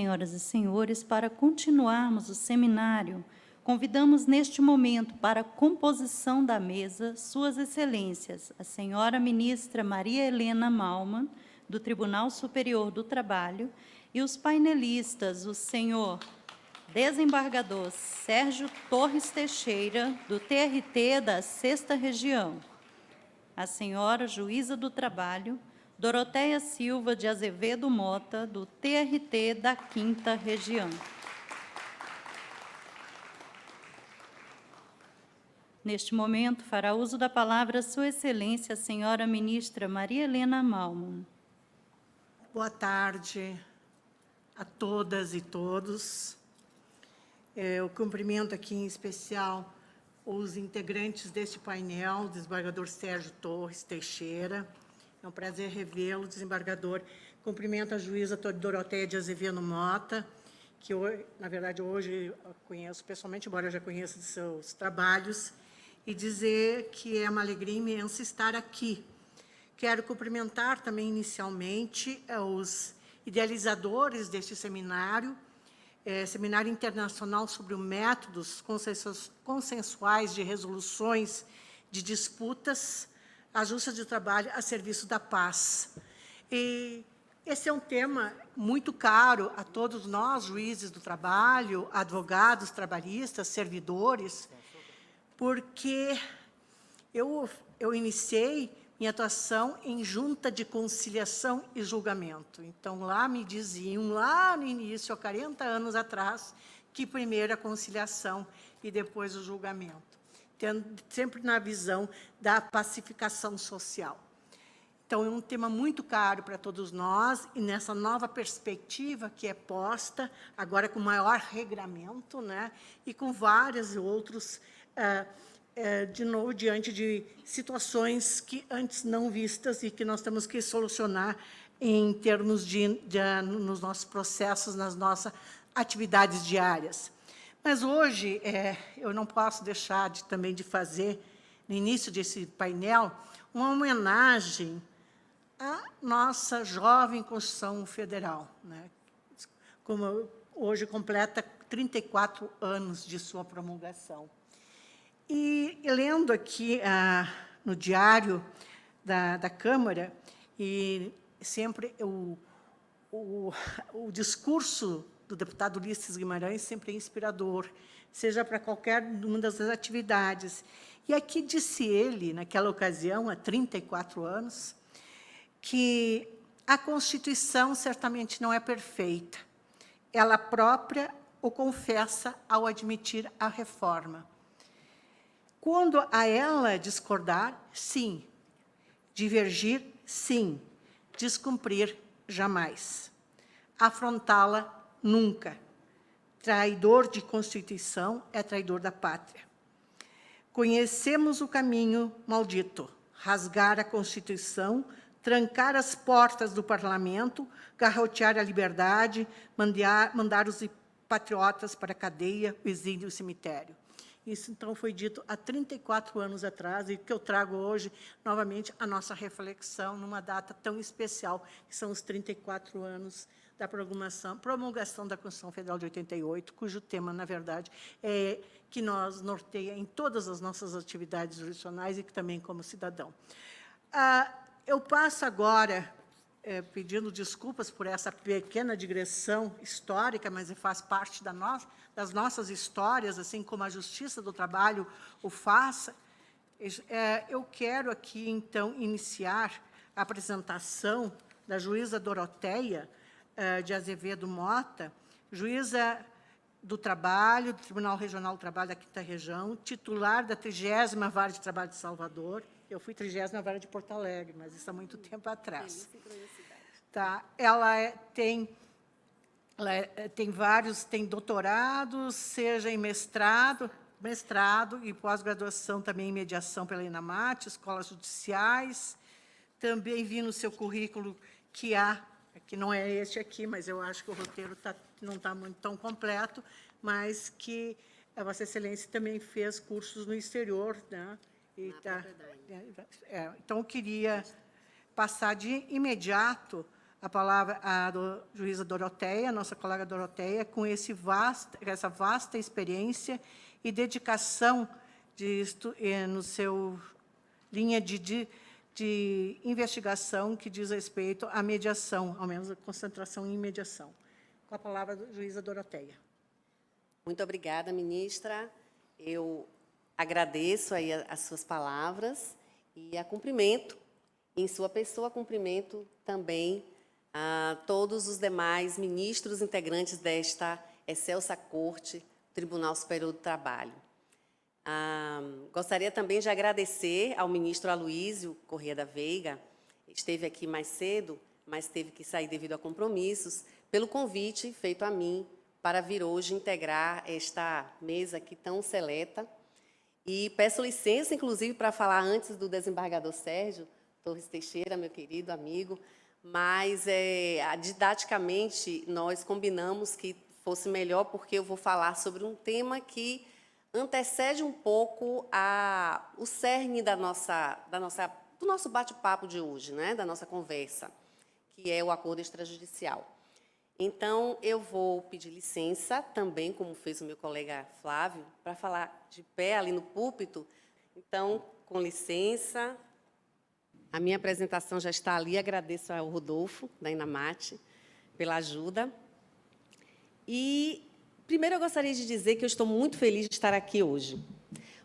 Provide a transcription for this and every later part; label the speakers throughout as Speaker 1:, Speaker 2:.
Speaker 1: senhoras e senhores, para continuarmos o seminário, convidamos neste momento para a composição da mesa Suas Excelências, a senhora ministra Maria Helena Malman, do Tribunal Superior do Trabalho, e os painelistas, o senhor desembargador Sérgio Torres Teixeira, do TRT da 6ª Região, a senhora juíza do Trabalho, Doroteia Silva de Azevedo Mota, do TRT da 5ª Região. Neste momento, fará uso da palavra Sua Excelência, a senhora ministra Maria Helena Malman.
Speaker 2: Boa tarde a todas e todos. Eu cumprimento aqui em especial os integrantes deste painel, o desembargador Sérgio Torres Teixeira. É um prazer revê-lo, desembargador. Cumprimento a juíza Doroteia de Azevedo Mota, que, na verdade, hoje eu conheço pessoalmente, embora eu já conheça de seus trabalhos, e dizer que é uma alegria imensa estar aqui. Quero cumprimentar também, inicialmente, os idealizadores deste seminário, Seminário Internacional sobre Métodos Consensuais de Resoluções de Disputas, a Justiça de Trabalho a serviço da paz. E esse é um tema muito caro a todos nós, juízes do trabalho, advogados trabalhistas, servidores, porque eu iniciei minha atuação em junta de conciliação e julgamento. Então, lá me diziam, lá no início, há 40 anos atrás, que primeiro a conciliação e depois o julgamento, tendo sempre na visão da pacificação social. Então, é um tema muito caro para todos nós, e nessa nova perspectiva que é posta, agora com maior regramento, né, e com vários outros de novo, diante de situações que antes não vistas e que nós temos que solucionar em termos nos nossos processos, nas nossas atividades diárias. Mas hoje, eu não posso deixar também de fazer, no início desse painel, uma homenagem à nossa jovem Constituição Federal, né? Como hoje completa 34 anos de sua promulgação. E lendo aqui no diário da Câmara, e sempre o discurso do deputado Ulisses Guimarães sempre é inspirador, seja para qualquer uma das atividades. E aqui disse ele, naquela ocasião, há 34 anos, que a Constituição certamente não é perfeita. Ela própria o confessa ao admitir a reforma. Quando a ela discordar, sim. Divergir, sim. Descumprir, jamais. Afrontá-la, nunca. Traidor de Constituição é traidor da pátria. Conhecemos o caminho maldito, rasgar a Constituição, trancar as portas do parlamento, garrotear a liberdade, mandar os patriotas para a cadeia, o exílio e o cemitério. Isso, então, foi dito há 34 anos atrás, e que eu trago hoje, novamente, a nossa reflexão, numa data tão especial, que são os 34 anos da promulgação da Constituição Federal de 88, cujo tema, na verdade, é que nos norteia em todas as nossas atividades jurisdicionais e que também como cidadão. Eu passo agora, pedindo desculpas por essa pequena digressão histórica, mas faz parte das nossas histórias, assim como a Justiça do Trabalho o faz. Eu quero aqui, então, iniciar a apresentação da juíza Doroteia de Azevedo Mota, juíza do Trabalho, do Tribunal Regional do Trabalho da 5ª Região, titular da 30ª Vara de Trabalho de Salvador. Eu fui 30ª Vara de Porto Alegre, mas isso há muito tempo atrás. Tá? Ela tem doutorados, seja em mestrado e pós-graduação também em mediação pela INAMAT, escolas judiciais. Também vi no seu currículo que não é este aqui, mas eu acho que o roteiro não está muito tão completo, mas que a Vossa Excelência também fez cursos no exterior, né? Então, eu queria passar de imediato a palavra à juíza Doroteia, nossa colega Doroteia, com essa vasta experiência e dedicação no seu linha de investigação que diz respeito à mediação, ao menos a concentração em mediação. Com a palavra, a juíza Doroteia.
Speaker 3: Muito obrigada, ministra. Eu agradeço aí as suas palavras e a cumprimento, em sua pessoa, cumprimento também a todos os demais ministros integrantes desta excelsa Corte, Tribunal Superior do Trabalho. Gostaria também de agradecer ao ministro Aloísio Corrêa da Veiga, esteve aqui mais cedo, mas teve que sair devido a compromissos, pelo convite feito a mim para vir hoje integrar esta mesa aqui tão seleta. E peço licença, inclusive, para falar antes do desembargador Sérgio Torres Teixeira, meu querido amigo, mas, didaticamente, nós combinamos que fosse melhor, porque eu vou falar sobre um tema que antecede um pouco o cerne do nosso bate-papo de hoje, né, da nossa conversa, que é o acordo extrajudicial. Então, eu vou pedir licença, também, como fez o meu colega Flávio, para falar de pé ali no púlpito. Então, com licença, a minha apresentação já está ali, agradeço ao Rodolfo, da Inamate, pela ajuda. E, primeiro, eu gostaria de dizer que eu estou muito feliz de estar aqui hoje.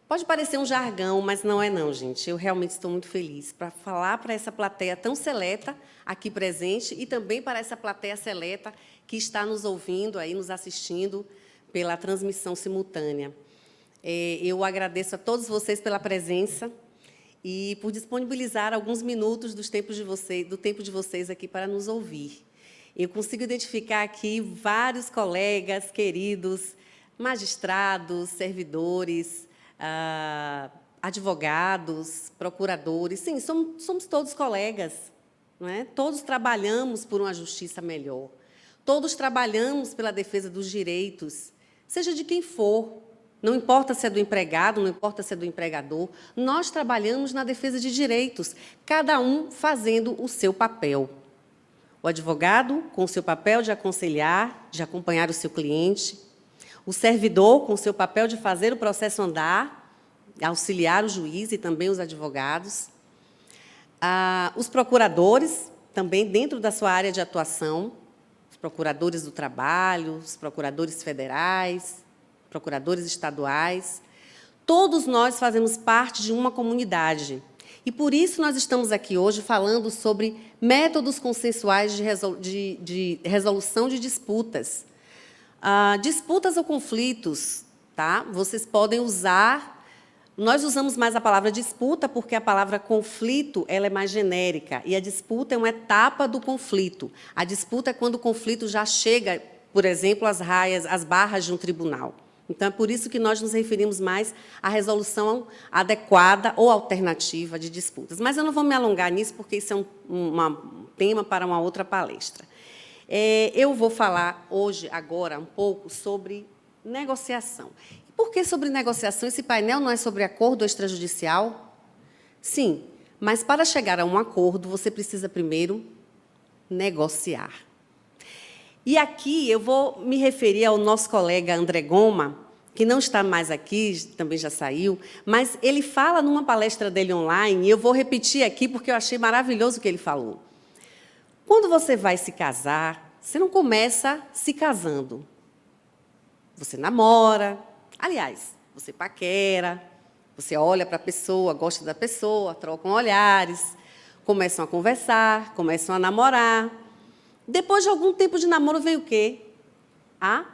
Speaker 3: Pode parecer um jargão, mas não é não, gente. Eu realmente estou muito feliz para falar para essa plateia tão seleta aqui presente e também para essa plateia seleta que está nos ouvindo, aí, nos assistindo pela transmissão simultânea. Eu agradeço a todos vocês pela presença e por disponibilizar alguns minutos do tempo de vocês aqui para nos ouvir. Eu consigo identificar aqui vários colegas queridos, magistrados, servidores, advogados, procuradores. Sim, somos todos colegas, não é? Todos trabalhamos por uma justiça melhor. Todos trabalhamos pela defesa dos direitos, seja de quem for. Não importa se é do empregado, não importa se é do empregador. Nós trabalhamos na defesa de direitos, cada um fazendo o seu papel. O advogado, com o seu papel de aconselhar, de acompanhar o seu cliente. O servidor, com o seu papel de fazer o processo andar, auxiliar o juiz e também os advogados. Os procuradores, também dentro da sua área de atuação, os procuradores do trabalho, os procuradores federais, procuradores estaduais. Todos nós fazemos parte de uma comunidade. E, por isso, nós estamos aqui hoje falando sobre métodos consensuais de resolução de disputas. Disputas ou conflitos, tá? Vocês podem usar... Nós usamos mais a palavra disputa porque a palavra conflito ela é mais genérica e a disputa é uma etapa do conflito. A disputa é quando o conflito já chega, por exemplo, às raias, às barras de um tribunal. Então, é por isso que nós nos referimos mais à resolução adequada ou alternativa de disputas. Mas eu não vou me alongar nisso porque isso é um tema para uma outra palestra. Eu vou falar hoje, agora, um pouco sobre negociação. E por que sobre negociação? Esse painel não é sobre acordo extrajudicial? Sim, mas para chegar a um acordo, você precisa primeiro negociar. E aqui eu vou me referir ao nosso colega André Goma, que não está mais aqui, também já saiu, mas ele fala numa palestra dele online, e eu vou repetir aqui porque eu achei maravilhoso o que ele falou. Quando você vai se casar, você não começa se casando. Você namora, aliás, você paquera, você olha para a pessoa, gosta da pessoa, trocam olhares, começam a conversar, começam a namorar. Depois de algum tempo de namoro, vem o quê? A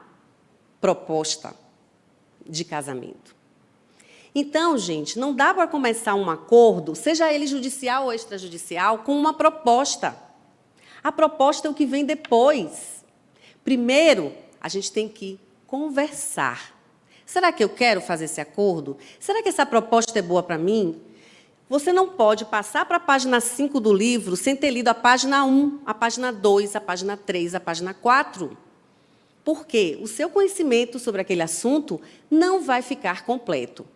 Speaker 3: proposta de casamento. Então, gente, não dá para começar um acordo, seja ele judicial ou extrajudicial, com uma proposta. A proposta é o que vem depois. Primeiro, a gente tem que conversar. Será que eu quero fazer esse acordo? Será que essa proposta é boa para mim? Você não pode passar para a página 5 do livro sem ter lido a página 1, a página 2, a página 3, a página 4. Por quê? O seu conhecimento sobre aquele assunto não vai ficar completo.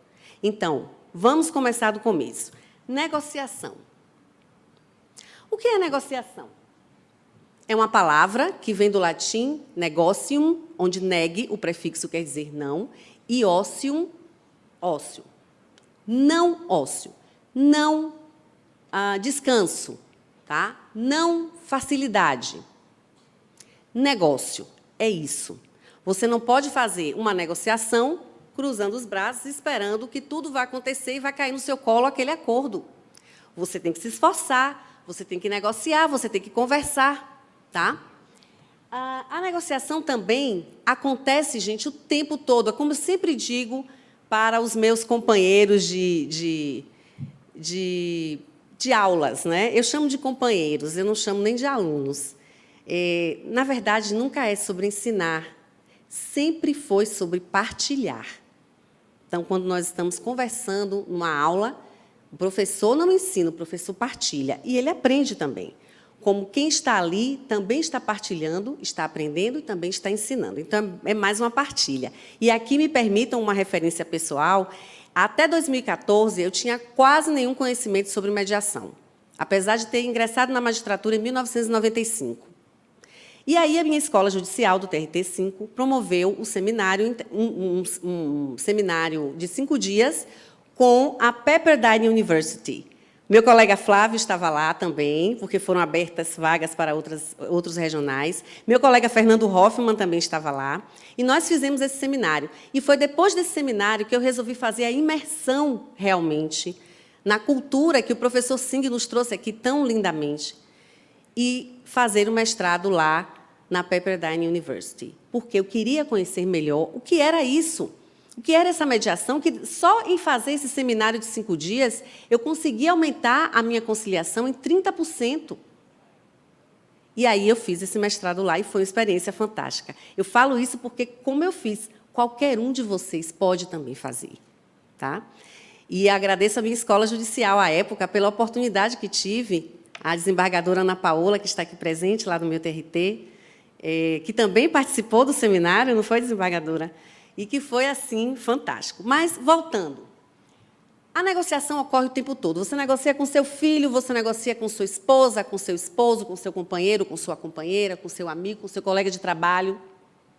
Speaker 3: Então, vamos começar do começo. Negociação. O que é negociação? é uma palavra que vem do latim negocium, onde neg, o prefixo quer dizer não, e ocium, ócio. Não ócio. Não descanso. Tá? Não facilidade. Negócio. É isso. Você não pode fazer uma negociação cruzando os braços, esperando que tudo vai acontecer e vai cair no seu colo aquele acordo. Você tem que se esforçar, você tem que negociar, você tem que conversar. Tá? A negociação também acontece, gente, o tempo todo. É como eu sempre digo para os meus companheiros de aulas, né? Eu chamo de companheiros, eu não chamo nem de alunos. Na verdade, nunca é sobre ensinar, sempre foi sobre partilhar. Então, quando nós estamos conversando numa aula, o professor não ensina, o professor partilha. E ele aprende também. Como quem está ali também está partilhando, está aprendendo e também está ensinando. Então, é mais uma partilha. E aqui me permitam uma referência pessoal. Até 2014, eu tinha quase nenhum conhecimento sobre mediação, apesar de ter ingressado na magistratura em 1995. E aí, a minha escola judicial, do TRT5, promoveu o seminário, um seminário de 5 dias com a Pepperdine University. Meu colega Flávio estava lá também, porque foram abertas vagas para outros regionais. Meu colega Fernando Hoffmann também estava lá. E nós fizemos esse seminário. E foi depois desse seminário que eu resolvi fazer a imersão, realmente, na cultura que o professor Singh nos trouxe aqui tão lindamente, e fazer o mestrado lá na Pepperdine University, porque eu queria conhecer melhor o que era isso. O que era essa mediação, que só em fazer esse seminário de 5 dias, eu consegui aumentar a minha conciliação em 30%. E aí eu fiz esse mestrado lá e foi uma experiência fantástica. Eu falo isso porque, como eu fiz, qualquer um de vocês pode também fazer. Tá? E agradeço a minha escola judicial, à época, pela oportunidade que tive, a desembargadora Ana Paola, que está aqui presente, lá do meu TRT, que também participou do seminário, não foi, desembargadora? E que foi, assim, fantástico. Mas, voltando, a negociação ocorre o tempo todo. Você negocia com seu filho, você negocia com sua esposa, com seu esposo, com seu companheiro, com sua companheira, com seu amigo, com seu colega de trabalho.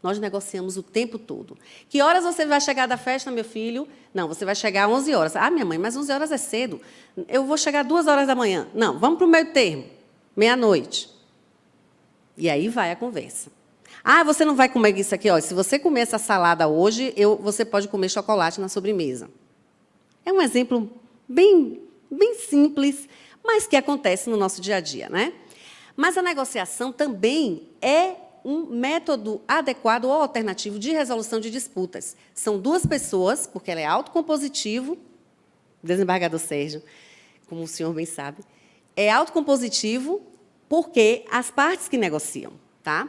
Speaker 3: Nós negociamos o tempo todo. Que horas você vai chegar da festa, meu filho? Não, você vai chegar às 11 horas. Ah, minha mãe, mas 11 horas é cedo. Eu vou chegar às 2 horas da manhã. Não, vamos para o meio termo, meia-noite. E aí vai a conversa. Ah, você não vai comer isso aqui? Ó, se você comer essa salada hoje, você pode comer chocolate na sobremesa. É um exemplo bem simples, mas que acontece no nosso dia a dia, né? Mas a negociação também é um método adequado ou alternativo de resolução de disputas. São 2 pessoas, porque ela é autocompositivo, desembargador Sérgio, como o senhor bem sabe, é autocompositivo porque as partes que negociam, tá?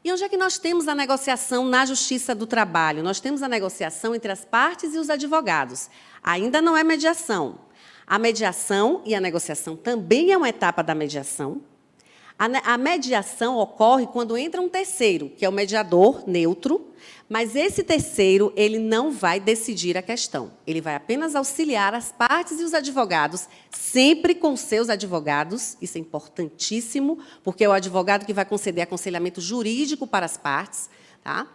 Speaker 3: E onde é que nós temos a negociação na Justiça do Trabalho? Nós temos a negociação entre as partes e os advogados. Ainda não é mediação. A mediação e a negociação também é uma etapa da mediação. A mediação ocorre quando entra um terceiro, que é o mediador neutro, mas esse terceiro ele não vai decidir a questão. Ele vai apenas auxiliar as partes e os advogados, sempre com seus advogados. Isso é importantíssimo, porque é o advogado que vai conceder aconselhamento jurídico para as partes. Tá?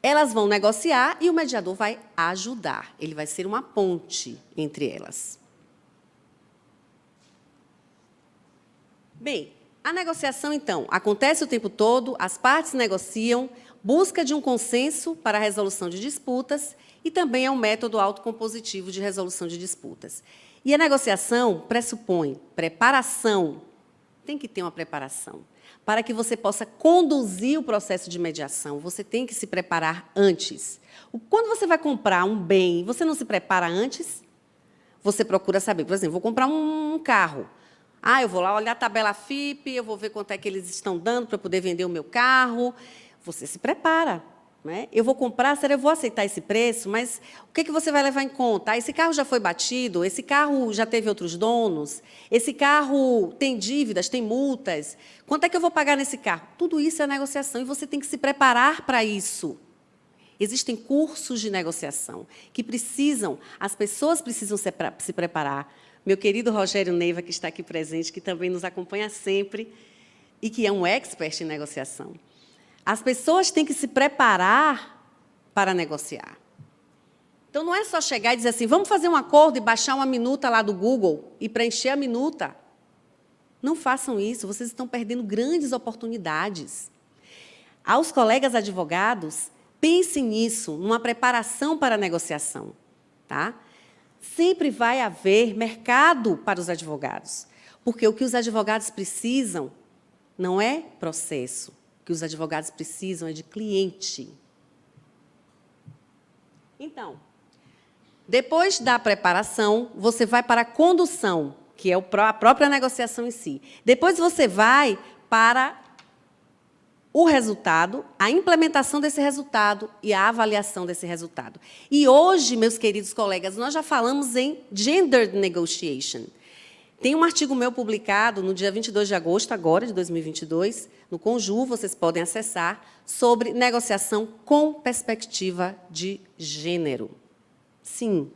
Speaker 3: Elas vão negociar e o mediador vai ajudar. Ele vai ser uma ponte entre elas. Bem, a negociação, então, acontece o tempo todo, as partes negociam, busca de um consenso para a resolução de disputas e também é um método autocompositivo de resolução de disputas. E a negociação pressupõe preparação, tem que ter uma preparação. Para que você possa conduzir o processo de mediação, você tem que se preparar antes. Quando você vai comprar um bem, você não se prepara antes? Você procura saber, por exemplo, vou comprar um carro. Ah, eu vou lá olhar a tabela FIPE, eu vou ver quanto é que eles estão dando para poder vender o meu carro. Você se prepara. Né? Eu vou comprar, será eu vou aceitar esse preço, mas o que você vai levar em conta? Ah, esse carro já foi batido, esse carro já teve outros donos, esse carro tem dívidas, tem multas. Quanto é que eu vou pagar nesse carro? Tudo isso é negociação e você tem que se preparar para isso. Existem cursos de negociação que as pessoas precisam se preparar. Meu querido Rogério Neiva, que está aqui presente, que também nos acompanha sempre, e que é um expert em negociação. As pessoas têm que se preparar para negociar. Então, não é só chegar e dizer assim, vamos fazer um acordo e baixar uma minuta lá do Google e preencher a minuta. Não façam isso, vocês estão perdendo grandes oportunidades. Aos colegas advogados, pensem nisso, numa preparação para a negociação. Tá? Sempre vai haver mercado para os advogados, porque o que os advogados precisam não é processo, o que os advogados precisam é de cliente. Então, depois da preparação, você vai para a condução, que é a própria negociação em si. Depois você vai para o resultado, a implementação desse resultado e a avaliação desse resultado. E hoje, meus queridos colegas, nós já falamos em Gendered Negotiation. Tem um artigo meu publicado no dia 22 de agosto, agora, de 2022, no Conju, vocês podem acessar, sobre negociação com perspectiva de gênero. Sim.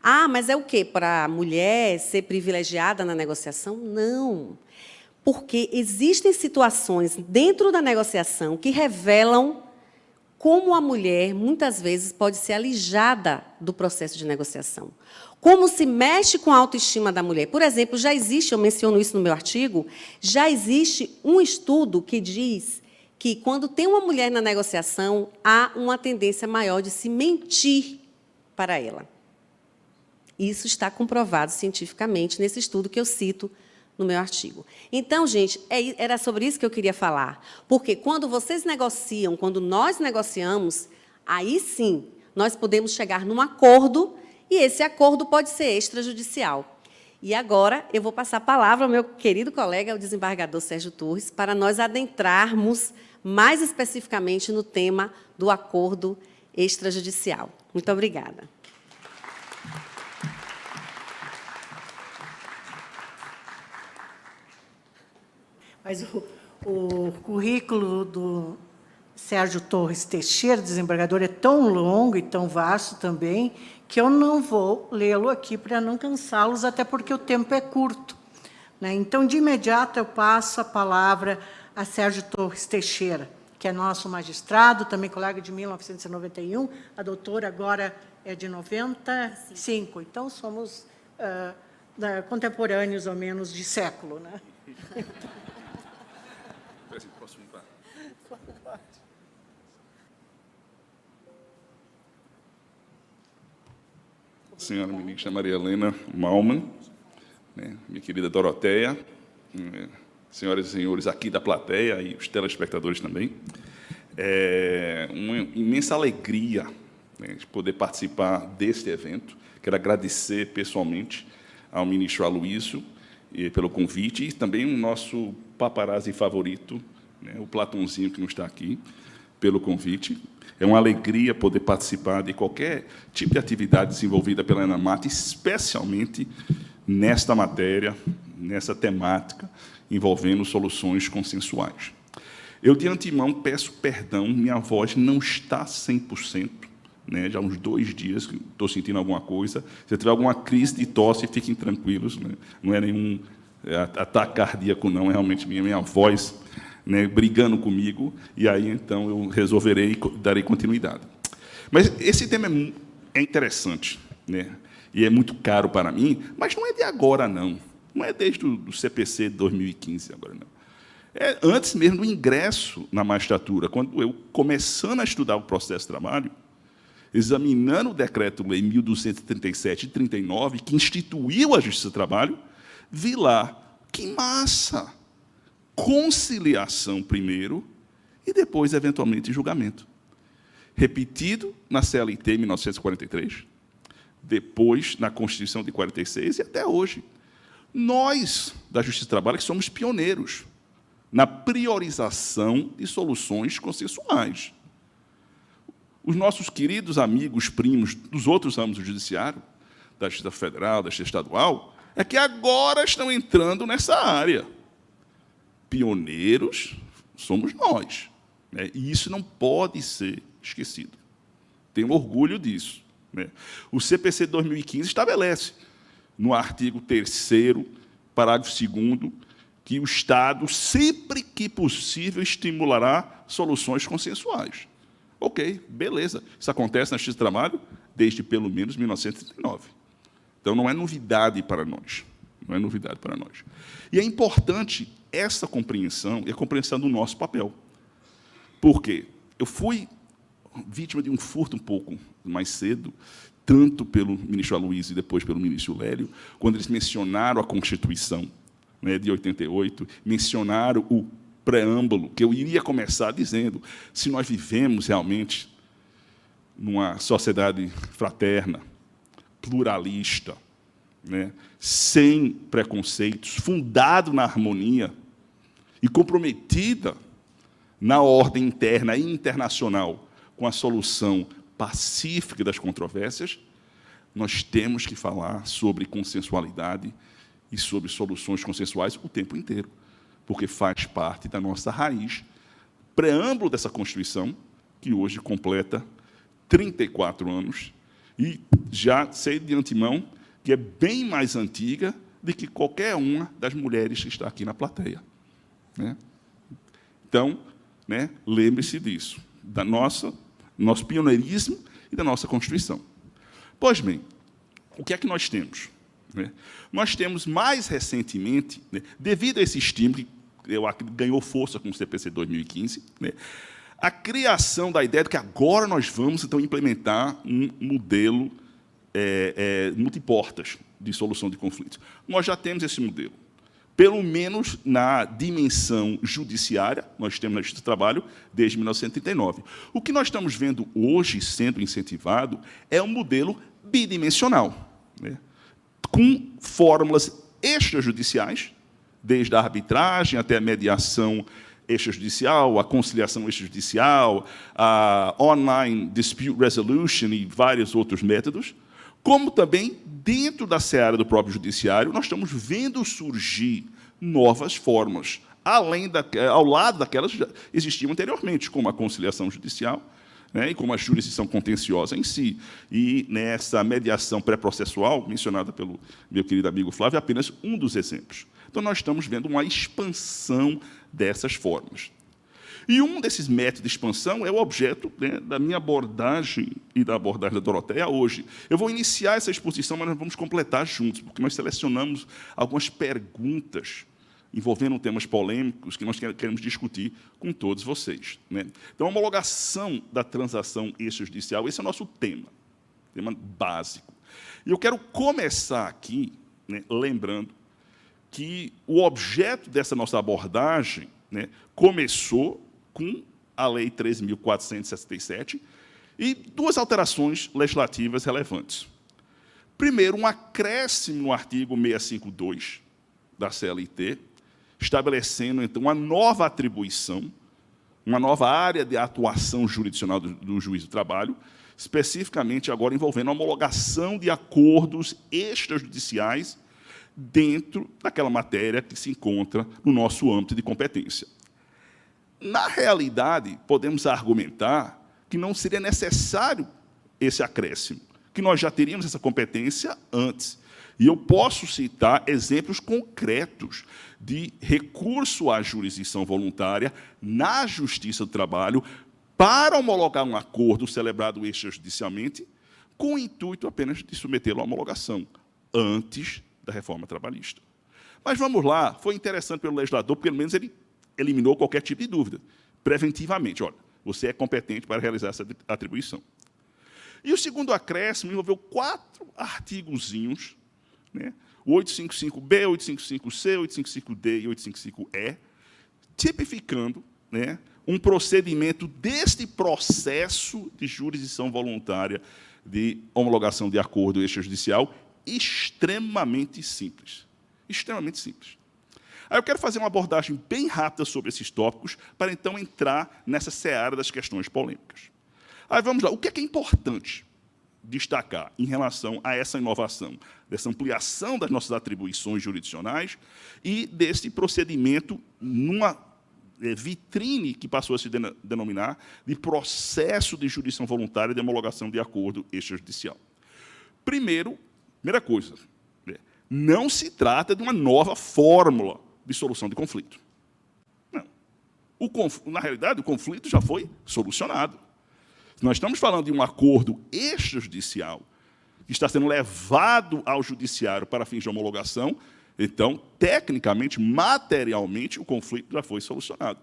Speaker 3: Ah, mas é o quê? Para a mulher ser privilegiada na negociação? Não. Porque existem situações dentro da negociação que revelam como a mulher, muitas vezes, pode ser alijada do processo de negociação. Como se mexe com a autoestima da mulher. Por exemplo, já existe, eu menciono isso no meu artigo, já existe um estudo que diz que, quando tem uma mulher na negociação, há uma tendência maior de se mentir para ela. Isso está comprovado cientificamente nesse estudo que eu cito no meu artigo. Então, gente, era sobre isso que eu queria falar. Porque quando vocês negociam, quando nós negociamos, aí sim, nós podemos chegar num acordo, e esse acordo pode ser extrajudicial. E agora eu vou passar a palavra ao meu querido colega, o desembargador Sérgio Torres, para nós adentrarmos mais especificamente no tema do acordo extrajudicial. Muito obrigada.
Speaker 2: Mas o currículo do Sérgio Torres Teixeira, desembargador, é tão longo e tão vasto também, que eu não vou lê-lo aqui para não cansá-los, até porque o tempo é curto. Né? Então, de imediato, eu passo a palavra a Sérgio Torres Teixeira, que é nosso magistrado, também colega de 1991, a doutora agora é de 95. Então, somos contemporâneos, ao menos, de século. Né?
Speaker 4: Posso ir? Senhora ministra Maria Helena Malman, né, minha querida Doroteia, senhoras e senhores aqui da plateia e os telespectadores também, é uma imensa alegria, né, de poder participar deste evento. Quero agradecer pessoalmente ao ministro Aloísio pelo convite e também o nosso paparazzi favorito, né, o Platãozinho, que não está aqui, pelo convite. É uma alegria poder participar de qualquer tipo de atividade desenvolvida pela ENAMAT, especialmente nesta matéria, nessa temática, envolvendo soluções consensuais. Eu, de antemão, peço perdão, minha voz não está 100%, né, já há uns 2 dias que estou sentindo alguma coisa. Se eu tiver alguma crise de tosse, fiquem tranquilos, né, não é nenhum ataque cardíaco, não, é realmente minha voz, né, brigando comigo, e aí, então, eu resolverei e darei continuidade. Mas esse tema é interessante, né, e é muito caro para mim, mas não é de agora, não. Não é desde o CPC de 2015, agora, não. É antes mesmo do ingresso na magistratura, quando eu, começando a estudar o processo de trabalho, examinando o Decreto-Lei 1237 de 39, que instituiu a Justiça do Trabalho, vi lá, que massa! Conciliação primeiro e depois, eventualmente, julgamento. Repetido na CLT em 1943, depois na Constituição de 46 e até hoje. Nós, da Justiça do Trabalho, que somos pioneiros na priorização de soluções consensuais. Os nossos queridos amigos, primos dos outros ramos do Judiciário, da Justiça Federal, da Justiça Estadual, é que agora estão entrando nessa área. Pioneiros somos nós, né? E isso não pode ser esquecido. Tenho orgulho disso, né? O CPC de 2015 estabelece, no artigo 3º, parágrafo 2º, que o Estado, sempre que possível, estimulará soluções consensuais. Ok, beleza. Isso acontece na Justiça do Trabalho desde, pelo menos, 1939. Então, não é novidade para nós. Não é novidade para nós. E é importante essa compreensão e a compreensão do nosso papel. Por quê? Eu fui vítima de um furto um pouco mais cedo, tanto pelo ministro Aloysio e depois pelo ministro Lélio, quando eles mencionaram a Constituição, né, de 88, mencionaram o preâmbulo, que eu iria começar dizendo, se nós vivemos realmente numa sociedade fraterna, pluralista, né, sem preconceitos, fundado na harmonia e comprometida na ordem interna e internacional com a solução pacífica das controvérsias, nós temos que falar sobre consensualidade e sobre soluções consensuais o tempo inteiro, porque faz parte da nossa raiz, preâmbulo dessa Constituição, que hoje completa 34 anos, e já sei de antemão que é bem mais antiga do que qualquer uma das mulheres que está aqui na plateia, né? Então, né, lembre-se disso, da nosso pioneirismo e da nossa Constituição. Pois bem, o que é que nós temos? Né? Nós temos, mais recentemente, né, devido a esse estímulo, que ganhou força com o CPC 2015, né, a criação da ideia de que agora nós vamos, então, implementar um modelo multiportas de solução de conflitos. Nós já temos esse modelo. Pelo menos na dimensão judiciária, nós temos na Justiça do Trabalho desde 1939. O que nós estamos vendo hoje sendo incentivado é um modelo bidimensional, né, com fórmulas extrajudiciais, desde a arbitragem até a mediação extrajudicial, a conciliação extrajudicial, a online dispute resolution e vários outros métodos, como também, dentro da seara do próprio judiciário, nós estamos vendo surgir novas formas, ao lado daquelas que já existiam anteriormente, como a conciliação judicial, né, e como a jurisdição contenciosa em si. E nessa mediação pré-processual, mencionada pelo meu querido amigo Flávio, é apenas um dos exemplos. Então, nós estamos vendo uma expansão dessas formas. E um desses métodos de expansão é o objeto, né, da minha abordagem e da abordagem da Doroteia hoje. Eu vou iniciar essa exposição, mas nós vamos completar juntos, porque nós selecionamos algumas perguntas envolvendo temas polêmicos que nós queremos discutir com todos vocês, né? Então, a homologação da transação extrajudicial, esse é o nosso tema básico. E eu quero começar aqui, né, lembrando que o objeto dessa nossa abordagem, né, começou com a Lei 13.467 e duas alterações legislativas relevantes. Primeiro, um acréscimo no artigo 652 da CLT, estabelecendo, então, uma nova atribuição, uma nova área de atuação jurisdicional do juiz do trabalho, especificamente agora envolvendo a homologação de acordos extrajudiciais dentro daquela matéria que se encontra no nosso âmbito de competência. Na realidade, podemos argumentar que não seria necessário esse acréscimo, que nós já teríamos essa competência antes. E eu posso citar exemplos concretos de recurso à jurisdição voluntária na Justiça do Trabalho para homologar um acordo celebrado extrajudicialmente, com o intuito apenas de submetê-lo à homologação, antes da reforma trabalhista. Mas vamos lá, foi interessante pelo legislador, porque pelo menos ele eliminou qualquer tipo de dúvida, preventivamente. Olha, você é competente para realizar essa atribuição. E o segundo acréscimo envolveu 4 artigozinhos, né, o 855B, 855C, 855D e 855E, tipificando, né, um procedimento deste processo de jurisdição voluntária de homologação de acordo extrajudicial extremamente simples. Extremamente simples. Aí eu quero fazer uma abordagem bem rápida sobre esses tópicos, para então entrar nessa seara das questões polêmicas. Aí vamos lá. O que é importante destacar em relação a essa inovação, dessa ampliação das nossas atribuições jurisdicionais e desse procedimento numa vitrine que passou a se denominar de processo de jurisdição voluntária de homologação de acordo extrajudicial? Primeira coisa, não se trata de uma nova fórmula de solução de conflito. Não. Na realidade, o conflito já foi solucionado. Nós estamos falando de um acordo extrajudicial que está sendo levado ao judiciário para fins de homologação. Então, tecnicamente, materialmente, o conflito já foi solucionado.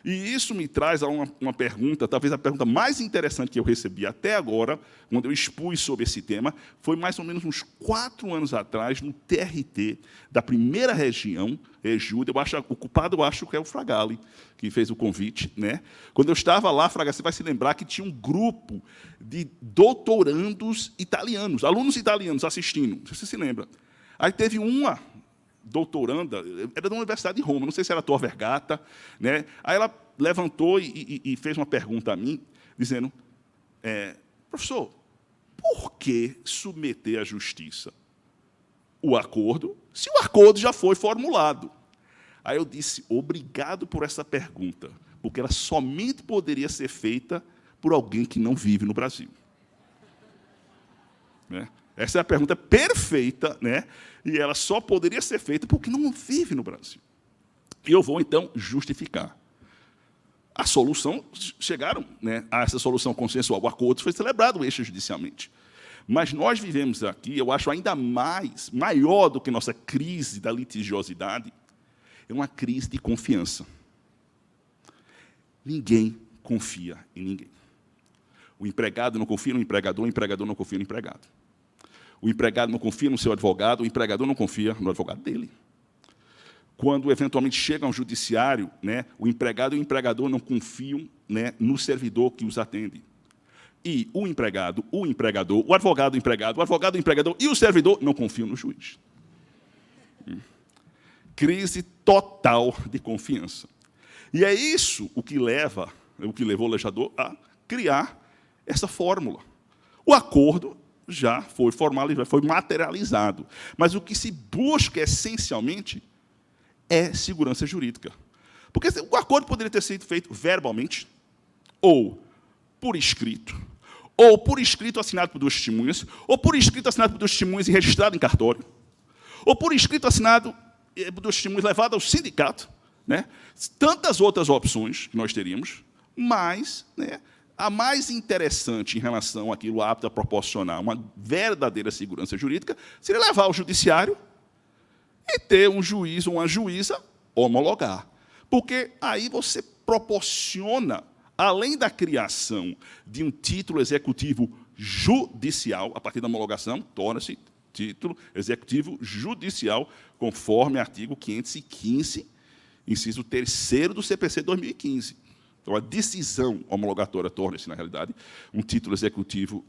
Speaker 4: E isso me traz a uma pergunta, talvez a pergunta mais interessante que eu recebi até agora, quando eu expus sobre esse tema, foi mais ou menos uns 4 anos atrás, no TRT da primeira região, Rejuda. O culpado, eu acho que é o Fragali, que fez o convite, né? Quando eu estava lá, Fragali, você vai se lembrar que tinha um grupo de doutorandos italianos, alunos italianos assistindo, você se lembra. Aí teve uma doutoranda, era da Universidade de Roma, não sei se era Tor Vergata, né? Aí ela levantou e fez uma pergunta a mim, dizendo, professor, por que submeter à justiça o acordo, se o acordo já foi formulado? Aí eu disse, obrigado por essa pergunta, porque ela somente poderia ser feita por alguém que não vive no Brasil. Né? Essa é a pergunta perfeita, né? E ela só poderia ser feita porque não vive no Brasil. E eu vou, então, justificar. A solução, chegaram, né, a essa solução consensual, o acordo foi celebrado extrajudicialmente. Mas nós vivemos aqui, eu acho ainda maior do que nossa crise da litigiosidade, é uma crise de confiança. Ninguém confia em ninguém. O empregado não confia no empregador, o empregador não confia no empregado. O empregado não confia no seu advogado, o empregador não confia no advogado dele. Quando, eventualmente, chegam ao judiciário, né, o empregado e o empregador não confiam, né, no servidor que os atende. E o empregado, o empregador, o advogado o empregador e o servidor não confiam no juiz. Crise total de confiança. E é isso o que levou o legislador a criar essa fórmula. O acordo já foi formalizado, já foi materializado. Mas o que se busca, essencialmente, é segurança jurídica. Porque o acordo poderia ter sido feito verbalmente, ou por escrito assinado por 2 testemunhas, ou por escrito assinado por 2 testemunhas e registrado em cartório, ou por escrito assinado por 2 testemunhas levado ao sindicato, né? Tantas outras opções que nós teríamos, mas, né, a mais interessante em relação àquilo apto a proporcionar uma verdadeira segurança jurídica seria levar ao judiciário e ter um juiz ou uma juíza homologar. Porque aí você proporciona, além da criação de um título executivo judicial, a partir da homologação, torna-se título executivo judicial, conforme artigo 515, inciso 3º do CPC 2015. Então, a decisão homologatória torna-se, na realidade, um título executivo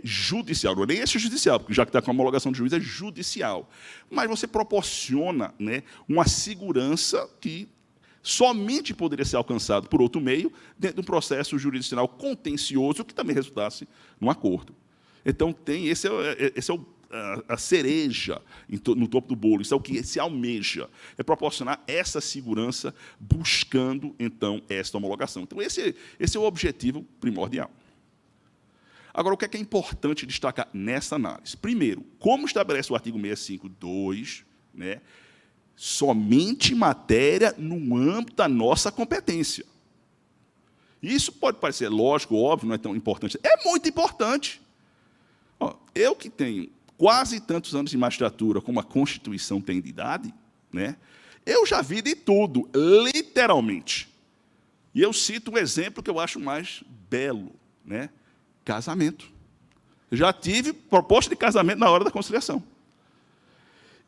Speaker 4: judicial. Não é nem esse judicial, porque já que está com a homologação de juiz, é judicial. Mas você proporciona, né, uma segurança que somente poderia ser alcançado por outro meio, dentro de um processo jurisdicional contencioso que também resultasse num acordo. Então, esse é a cereja no topo do bolo, isso é o que se almeja, é proporcionar essa segurança buscando, então, esta homologação. Então, esse é o objetivo primordial. Agora, o que é importante destacar nessa análise? Primeiro, como estabelece o artigo 65.2, né, somente matéria no âmbito da nossa competência. Isso pode parecer lógico, óbvio, não é tão importante. É muito importante. Eu que tenho quase tantos anos de magistratura como a Constituição tem de idade, né, eu já vi de tudo, literalmente. E eu cito um exemplo que eu acho mais belo, né, casamento. Já tive proposta de casamento na hora da conciliação.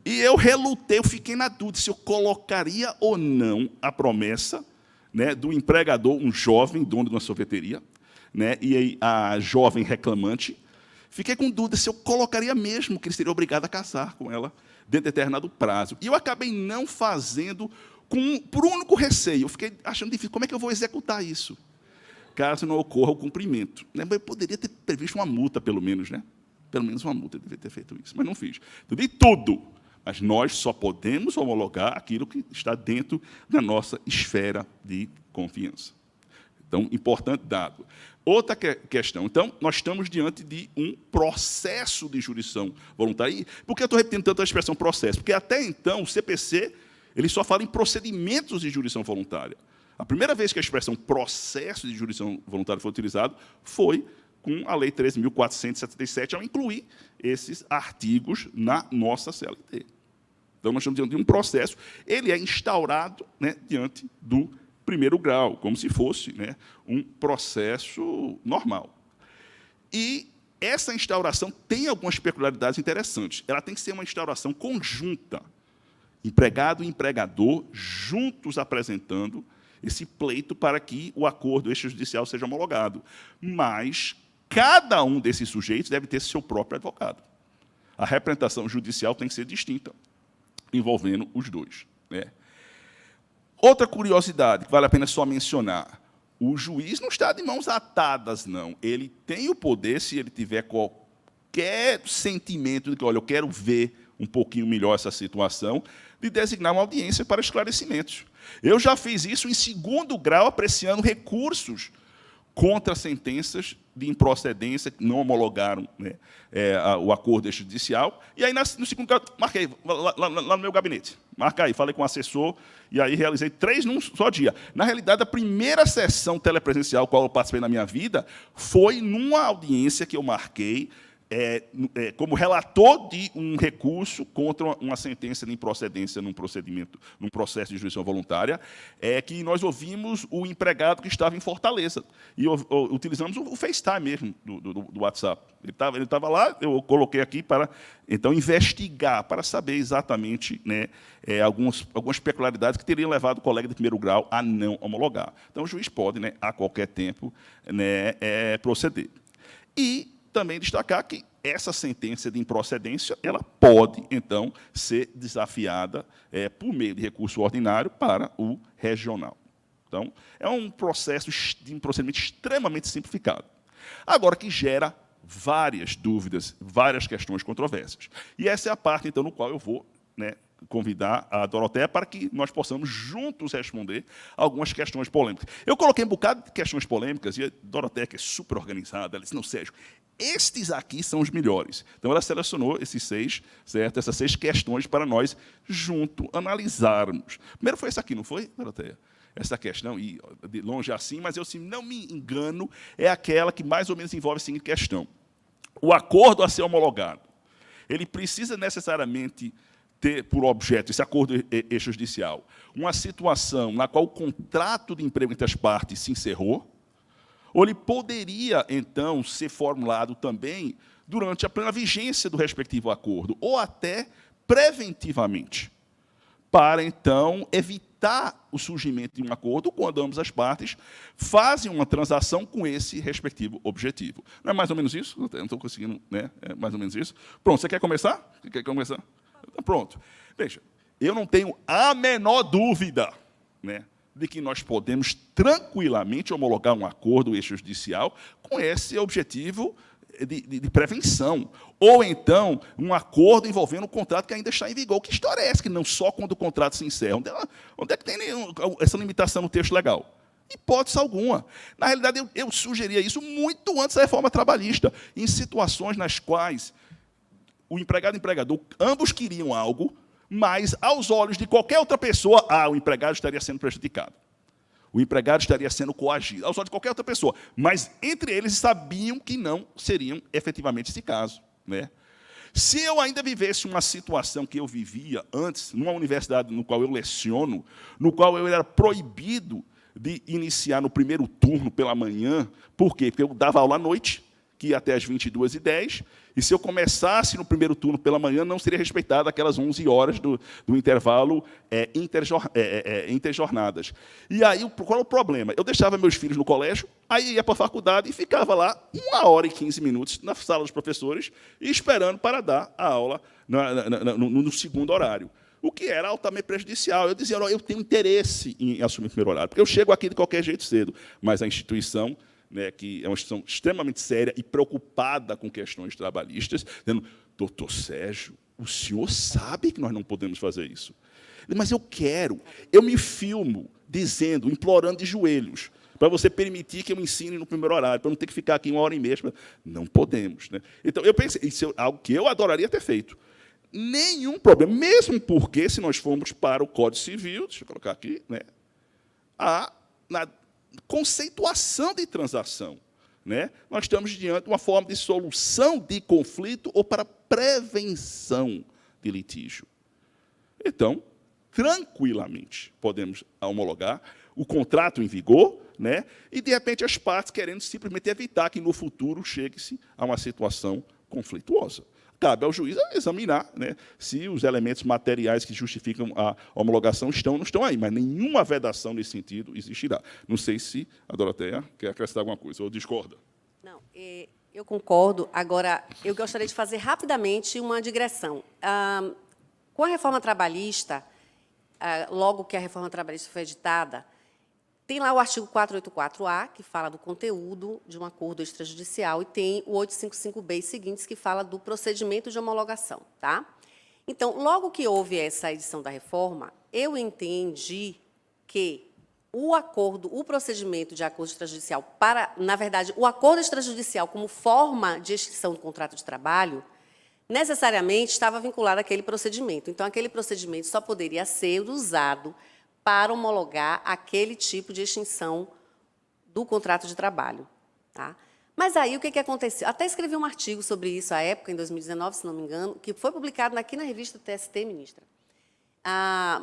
Speaker 4: E eu relutei, eu fiquei na dúvida se eu colocaria ou não a promessa, né, do empregador, um jovem dono de uma sorveteria, né, e aí a jovem reclamante. Fiquei com dúvida se eu colocaria mesmo que ele seria obrigado a casar com ela dentro de determinado prazo. E eu acabei não fazendo por um único receio. Eu fiquei achando difícil, como é que eu vou executar isso? Caso não ocorra o cumprimento. Eu poderia ter previsto uma multa, pelo menos, né? Pelo menos uma multa, eu deveria ter feito isso, mas não fiz. Eu dei tudo, mas nós só podemos homologar aquilo que está dentro da nossa esfera de confiança. Então, importante dado. Outra questão. Então, nós estamos diante de um processo de jurisdição voluntária. Por que eu estou repetindo tanto a expressão processo? Porque, até então, o CPC Ele só fala em procedimentos de jurisdição voluntária. A primeira vez que a expressão processo de jurisdição voluntária foi utilizado foi com a Lei 13.477, ao incluir esses artigos na nossa CLT. Então, nós estamos diante de um processo, ele é instaurado, né, diante do primeiro grau, como se fosse, né, um processo normal. E essa instauração tem algumas peculiaridades interessantes. Ela tem que ser uma instauração conjunta, empregado e empregador juntos apresentando esse pleito para que o acordo extrajudicial seja homologado. Mas cada um desses sujeitos deve ter seu próprio advogado. A representação judicial tem que ser distinta, envolvendo os dois, né? Outra curiosidade que vale a pena só mencionar: o juiz não está de mãos atadas, não. Ele tem o poder, se ele tiver qualquer sentimento de que, olha, eu quero ver um pouquinho melhor essa situação, de designar uma audiência para esclarecimentos. Eu já fiz isso em segundo grau, apreciando recursos contra sentenças de improcedência que não homologaram, né, o acordo extrajudicial. E aí, no segundo grau, marquei lá no meu gabinete. Marca aí, falei com o assessor, e aí realizei 3 num só dia. Na realidade, a primeira sessão telepresencial qual eu participei na minha vida foi numa audiência que eu marquei, como relator de um recurso contra uma sentença de improcedência num procedimento, num processo de jurisdição voluntária, que nós ouvimos o empregado que estava em Fortaleza. E utilizamos o FaceTime mesmo do WhatsApp. Ele estava lá, eu coloquei aqui para, então, investigar, para saber exatamente, né, algumas peculiaridades que teriam levado o colega de primeiro grau a não homologar. Então, o juiz pode, né, a qualquer tempo, né, proceder. E também destacar que essa sentença de improcedência ela pode, então, ser desafiada por meio de recurso ordinário para o regional. Então, é um processo de um procedimento extremamente simplificado. Agora, que gera várias dúvidas, várias questões controversas. E essa é a parte, então, no qual eu vou, né, convidar a Doroteia para que nós possamos juntos responder algumas questões polêmicas. Eu coloquei um bocado de questões polêmicas, e a Doroteia, que é super organizada, ela disse: não, Sérgio, estes aqui são os melhores. Então, ela selecionou esses 6, certo? Essas 6 questões para nós, junto, analisarmos. Primeiro foi essa aqui, não foi, Doroteia? Essa questão, e de longe assim, mas eu, se não me engano, é aquela que mais ou menos envolve a seguinte questão: o acordo a ser homologado, ele precisa necessariamente ter por objeto, esse acordo extrajudicial, uma situação na qual o contrato de emprego entre as partes se encerrou, ou ele poderia, então, ser formulado também durante a plena vigência do respectivo acordo, ou até preventivamente, para, então, evitar o surgimento de um acordo quando ambas as partes fazem uma transação com esse respectivo objetivo. Não é mais ou menos isso? Eu não estou conseguindo, né? É mais ou menos isso. Pronto, você quer começar? Você quer começar? Então, pronto. Veja, eu não tenho a menor dúvida, né, de que nós podemos tranquilamente homologar um acordo extrajudicial com esse objetivo de prevenção. Ou, então, um acordo envolvendo um contrato que ainda está em vigor. Que história é essa? Que não só quando o contrato se encerra. Onde é que tem essa limitação no texto legal? Hipótese alguma. Na realidade, eu sugeria isso muito antes da reforma trabalhista, em situações nas quais o empregado e o empregador, ambos queriam algo, mas, aos olhos de qualquer outra pessoa, o empregado estaria sendo prejudicado. O empregado estaria sendo coagido, aos olhos de qualquer outra pessoa. Mas, entre eles, sabiam que não seriam efetivamente esse caso, né? Se eu ainda vivesse uma situação que eu vivia antes, numa universidade no qual eu leciono, no qual eu era proibido de iniciar no primeiro turno pela manhã, por quê? Porque eu dava aula à noite, que ia até às 22h10, e se eu começasse no primeiro turno pela manhã, não seria respeitado aquelas 11 horas do intervalo interjornadas. E aí, qual é o problema? Eu deixava meus filhos no colégio, aí ia para a faculdade e ficava lá 1h15 na sala dos professores, esperando para dar a aula no segundo horário. O que era altamente prejudicial. Eu dizia: eu tenho interesse em assumir o primeiro horário, porque eu chego aqui de qualquer jeito cedo, mas a instituição, né, que é uma instituição extremamente séria e preocupada com questões trabalhistas, dizendo: doutor Sérgio, o senhor sabe que nós não podemos fazer isso. Mas eu quero, eu me filmo dizendo, implorando de joelhos, para você permitir que eu ensine no primeiro horário, para não ter que ficar aqui 1h30. Não podemos, né? Então, eu pensei, isso é algo que eu adoraria ter feito. nenhum problema, mesmo porque, se nós formos para o Código Civil, deixa eu colocar aqui, né, na conceituação de transação, né, nós estamos diante de uma forma de solução de conflito ou para prevenção de litígio. Então, tranquilamente, podemos homologar o contrato em vigor, né, e, de repente, as partes querendo simplesmente evitar que, no futuro, chegue-se a uma situação conflituosa. Cabe ao juiz examinar, né, se os elementos materiais que justificam a homologação estão ou não estão aí, mas nenhuma vedação nesse sentido existirá. Não sei se a Doroteia quer acrescentar alguma coisa, ou discorda.
Speaker 3: Não, eu concordo. Agora, eu gostaria de fazer rapidamente uma digressão. Com a reforma trabalhista, logo que a reforma trabalhista foi editada, tem lá o artigo 484-A, que fala do conteúdo de um acordo extrajudicial, e tem o 855-B e seguintes, que fala do procedimento de homologação. Tá? Então, logo que houve essa edição da reforma, eu entendi que o procedimento de acordo extrajudicial na verdade, o acordo extrajudicial como forma de extinção do contrato de trabalho, necessariamente estava vinculado àquele procedimento. Então, aquele procedimento só poderia ser usado para homologar aquele tipo de extinção do contrato de trabalho. Tá? Mas aí, o que aconteceu? Até escrevi um artigo sobre isso à época, em 2019, se não me engano, que foi publicado aqui na revista do TST, ministra.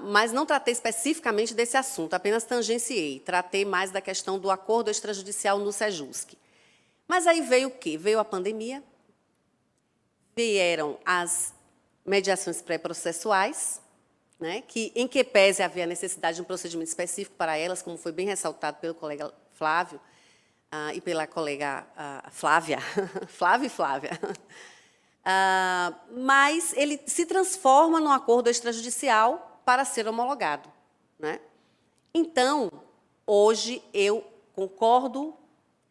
Speaker 3: Mas não tratei especificamente desse assunto, apenas tangenciei. Tratei mais da questão do acordo extrajudicial no SEJUSC. Mas aí veio o quê? Veio a pandemia, vieram as mediações pré-processuais, né, em que pese havia a necessidade de um procedimento específico para elas, como foi bem ressaltado pelo colega Flávio e pela colega Flávia, Flávio e Flávia. Mas ele se transforma num acordo extrajudicial para ser homologado. Né? Então, hoje, eu concordo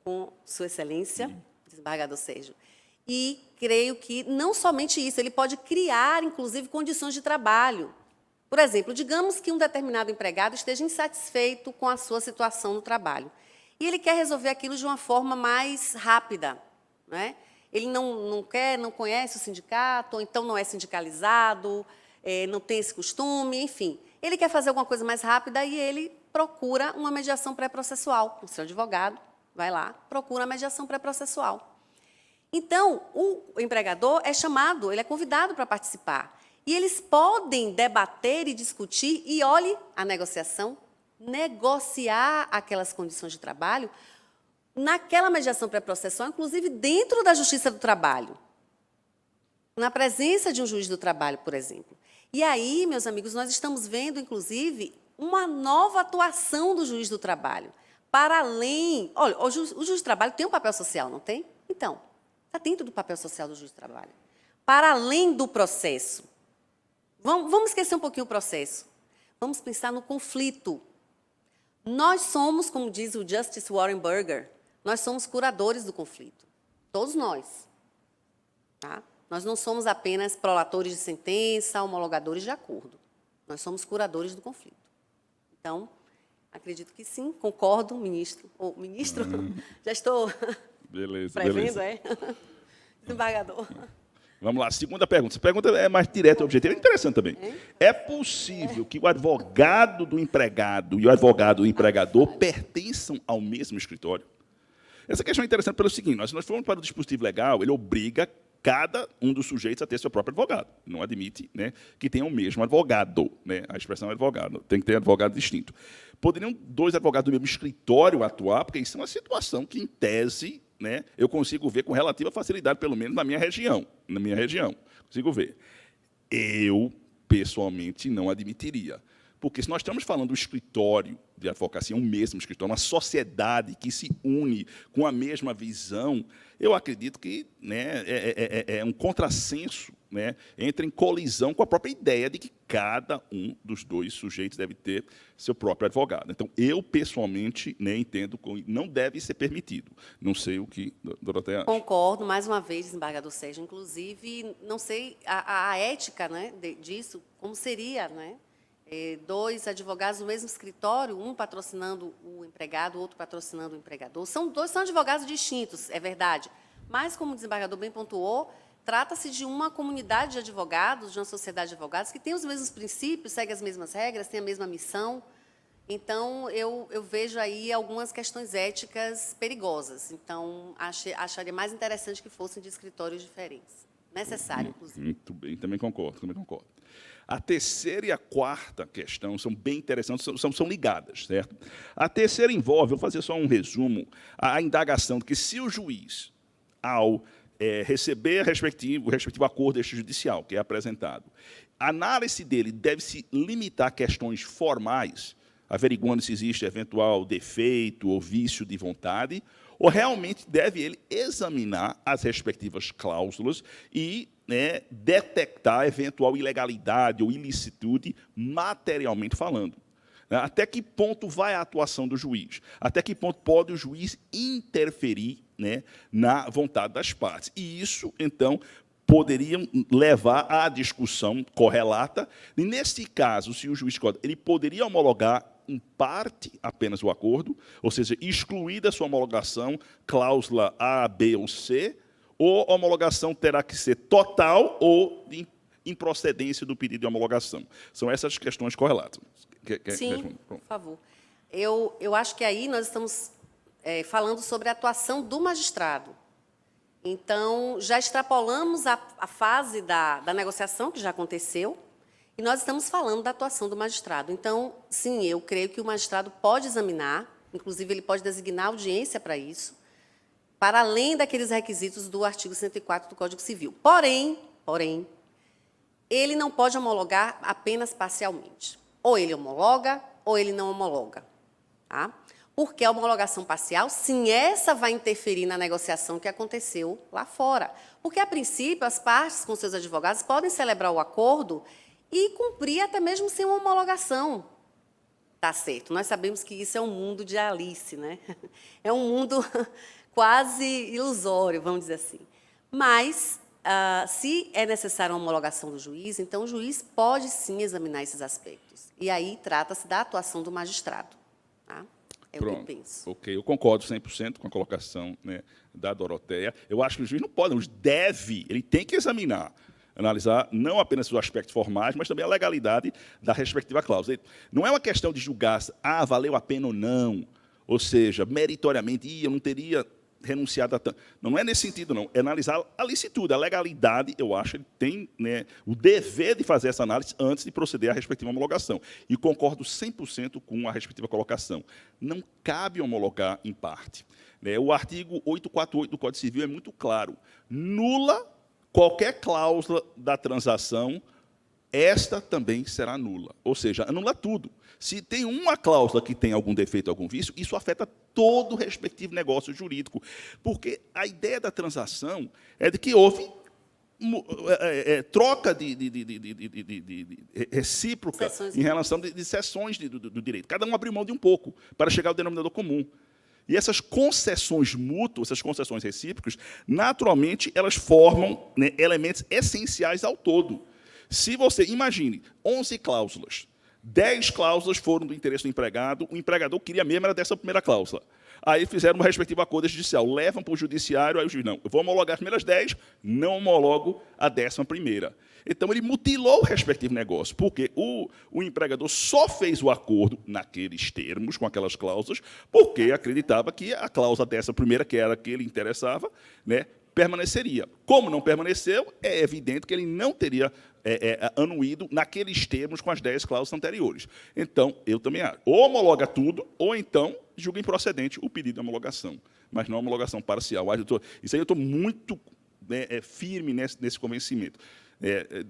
Speaker 3: com Sua Excelência, desembargador Sérgio, e creio que não somente isso, ele pode criar, inclusive, condições de trabalho. Por exemplo, digamos que um determinado empregado esteja insatisfeito com a sua situação no trabalho, e ele quer resolver aquilo de uma forma mais rápida. Né? Ele não conhece o sindicato, ou então não é sindicalizado, não tem esse costume, enfim. Ele quer fazer alguma coisa mais rápida e ele procura uma mediação pré-processual. O seu advogado vai lá, procura a mediação pré-processual. Então, o empregador é chamado, ele é convidado para participar. E eles podem debater e discutir, e olhe a negociação, negociar aquelas condições de trabalho naquela mediação pré-processual, inclusive dentro da Justiça do Trabalho, na presença de um juiz do trabalho, por exemplo. E aí, meus amigos, nós estamos vendo, inclusive, uma nova atuação do juiz do trabalho, para além... Olha, o juiz do trabalho tem um papel social, não tem? Então, está dentro do papel social do juiz do trabalho. Para além do processo. Vamos esquecer um pouquinho o processo. Vamos pensar no conflito. Nós somos, como diz o Justice Warren Burger, nós somos curadores do conflito. Todos nós. Tá? Nós não somos apenas prolatores de sentença, homologadores de acordo. Nós somos curadores do conflito. Então, acredito que sim, concordo, ministro. Ministro, já estou prevendo, é? Desembargador.
Speaker 4: Vamos lá, segunda pergunta. Essa pergunta é mais direta e objetiva. É interessante também. É possível que o advogado do empregado e o advogado do empregador pertençam ao mesmo escritório? Essa questão é interessante pelo seguinte, nós formos para o dispositivo legal, ele obriga cada um dos sujeitos a ter seu próprio advogado. Não admite, né, que tenha o mesmo advogado. Né? A expressão é advogado, tem que ter advogado distinto. Poderiam dois advogados do mesmo escritório atuar, porque isso é uma situação que, em tese, né, eu consigo ver com relativa facilidade, pelo menos na minha região. Consigo ver. Eu, pessoalmente, não admitiria. Porque se nós estamos falando do escritório de advocacia, um mesmo escritório, uma sociedade que se une com a mesma visão, eu acredito que, né, é um contrassenso, né, entra em colisão com a própria ideia de que cada um dos dois sujeitos deve ter seu próprio advogado. Então, eu, pessoalmente, né, entendo que não deve ser permitido. Não sei o que a Doroteia acha.
Speaker 3: Concordo, mais uma vez, desembargador Sérgio. Inclusive, não sei a ética, né, disso, como seria, né? Dois advogados no mesmo escritório, um patrocinando o empregado, o outro patrocinando o empregador. São advogados distintos, é verdade. Mas, como o desembargador bem pontuou, trata-se de uma comunidade de advogados, de uma sociedade de advogados, que tem os mesmos princípios, segue as mesmas regras, tem a mesma missão. Então, eu vejo aí algumas questões éticas perigosas. Então, acharia mais interessante que fossem de escritórios diferentes. Necessário, inclusive.
Speaker 4: Muito bem, também concordo, também concordo. A terceira e a quarta questão são bem interessantes, são ligadas, certo? A terceira envolve, vou fazer só um resumo, a indagação de que se o juiz, ao receber o respectivo acordo extrajudicial que é apresentado, a análise dele deve se limitar a questões formais, averiguando se existe eventual defeito ou vício de vontade, ou realmente deve ele examinar as respectivas cláusulas e detectar eventual ilegalidade ou ilicitude materialmente falando. Até que ponto vai a atuação do juiz? Até que ponto pode o juiz interferir na vontade das partes? E isso, então, poderia levar à discussão correlata. E, nesse caso, se o juiz ele poderia homologar em parte apenas o acordo, ou seja, excluir da sua homologação cláusula A, B ou C, ou a homologação terá que ser total ou de improcedência do pedido de homologação. São essas questões correlatas.
Speaker 3: Sim, por favor. Eu acho que aí nós estamos falando sobre a atuação do magistrado. Então, já extrapolamos a fase da negociação, que já aconteceu, e nós estamos falando da atuação do magistrado. Então, sim, eu creio que o magistrado pode examinar, inclusive ele pode designar audiência para isso, para além daqueles requisitos do artigo 104 do Código Civil. Porém, ele não pode homologar apenas parcialmente. Ou ele homologa, ou ele não homologa. Tá? Porque a homologação parcial, sim, essa vai interferir na negociação que aconteceu lá fora. Porque, a princípio, as partes, com seus advogados, podem celebrar o acordo e cumprir até mesmo sem uma homologação. Tá certo, nós sabemos que isso é um mundo de Alice, né? É um mundo quase ilusório, vamos dizer assim. Mas, se é necessária uma homologação do juiz, então o juiz pode, sim, examinar esses aspectos. E aí trata-se da atuação do magistrado. Tá? É
Speaker 4: Pronto.
Speaker 3: o que eu penso.
Speaker 4: Ok, eu concordo 100% com a colocação da Doroteia. Eu acho que o juiz não pode, ele tem que examinar, analisar não apenas os aspectos formais, mas também a legalidade da respectiva cláusula. Não é uma questão de julgar se valeu a pena ou não, ou seja, meritoriamente, eu não teria renunciado a tanto. Não é nesse sentido, não. É analisar a licitude, a legalidade, eu acho, ele tem o dever de fazer essa análise antes de proceder à respectiva homologação. E concordo 100% com a respectiva colocação. Não cabe homologar em parte. O artigo 848 do Código Civil é muito claro. Nula qualquer cláusula da transação, esta também será nula. Ou seja, anula tudo. Se tem uma cláusula que tem algum defeito, algum vício, isso afeta todo o respectivo negócio jurídico. Porque a ideia da transação é de que houve troca de recíproca em relação de sessões do direito. Cada um abriu mão de um pouco para chegar ao denominador comum. E essas concessões mútuas, essas concessões recíprocas, naturalmente, elas formam elementos essenciais ao todo. Se você, imagine, 11 cláusulas, 10 cláusulas foram do interesse do empregado, o empregador queria mesmo era dessa primeira cláusula. Aí fizeram um respectivo acordo judicial, levam para o judiciário, aí o juiz, não, eu vou homologar as primeiras 10, não homologo a 11ª. Então, ele mutilou o respectivo negócio, porque o empregador só fez o acordo naqueles termos, com aquelas cláusulas, porque acreditava que a cláusula 11ª, que era a que ele interessava, permaneceria. Como não permaneceu, é evidente que ele não teria anuído naqueles termos com as 10 cláusulas anteriores. Então, eu também acho. Ou homologa tudo, ou então julga improcedente o pedido de homologação, mas não homologação parcial. Isso aí eu estou muito firme nesse convencimento.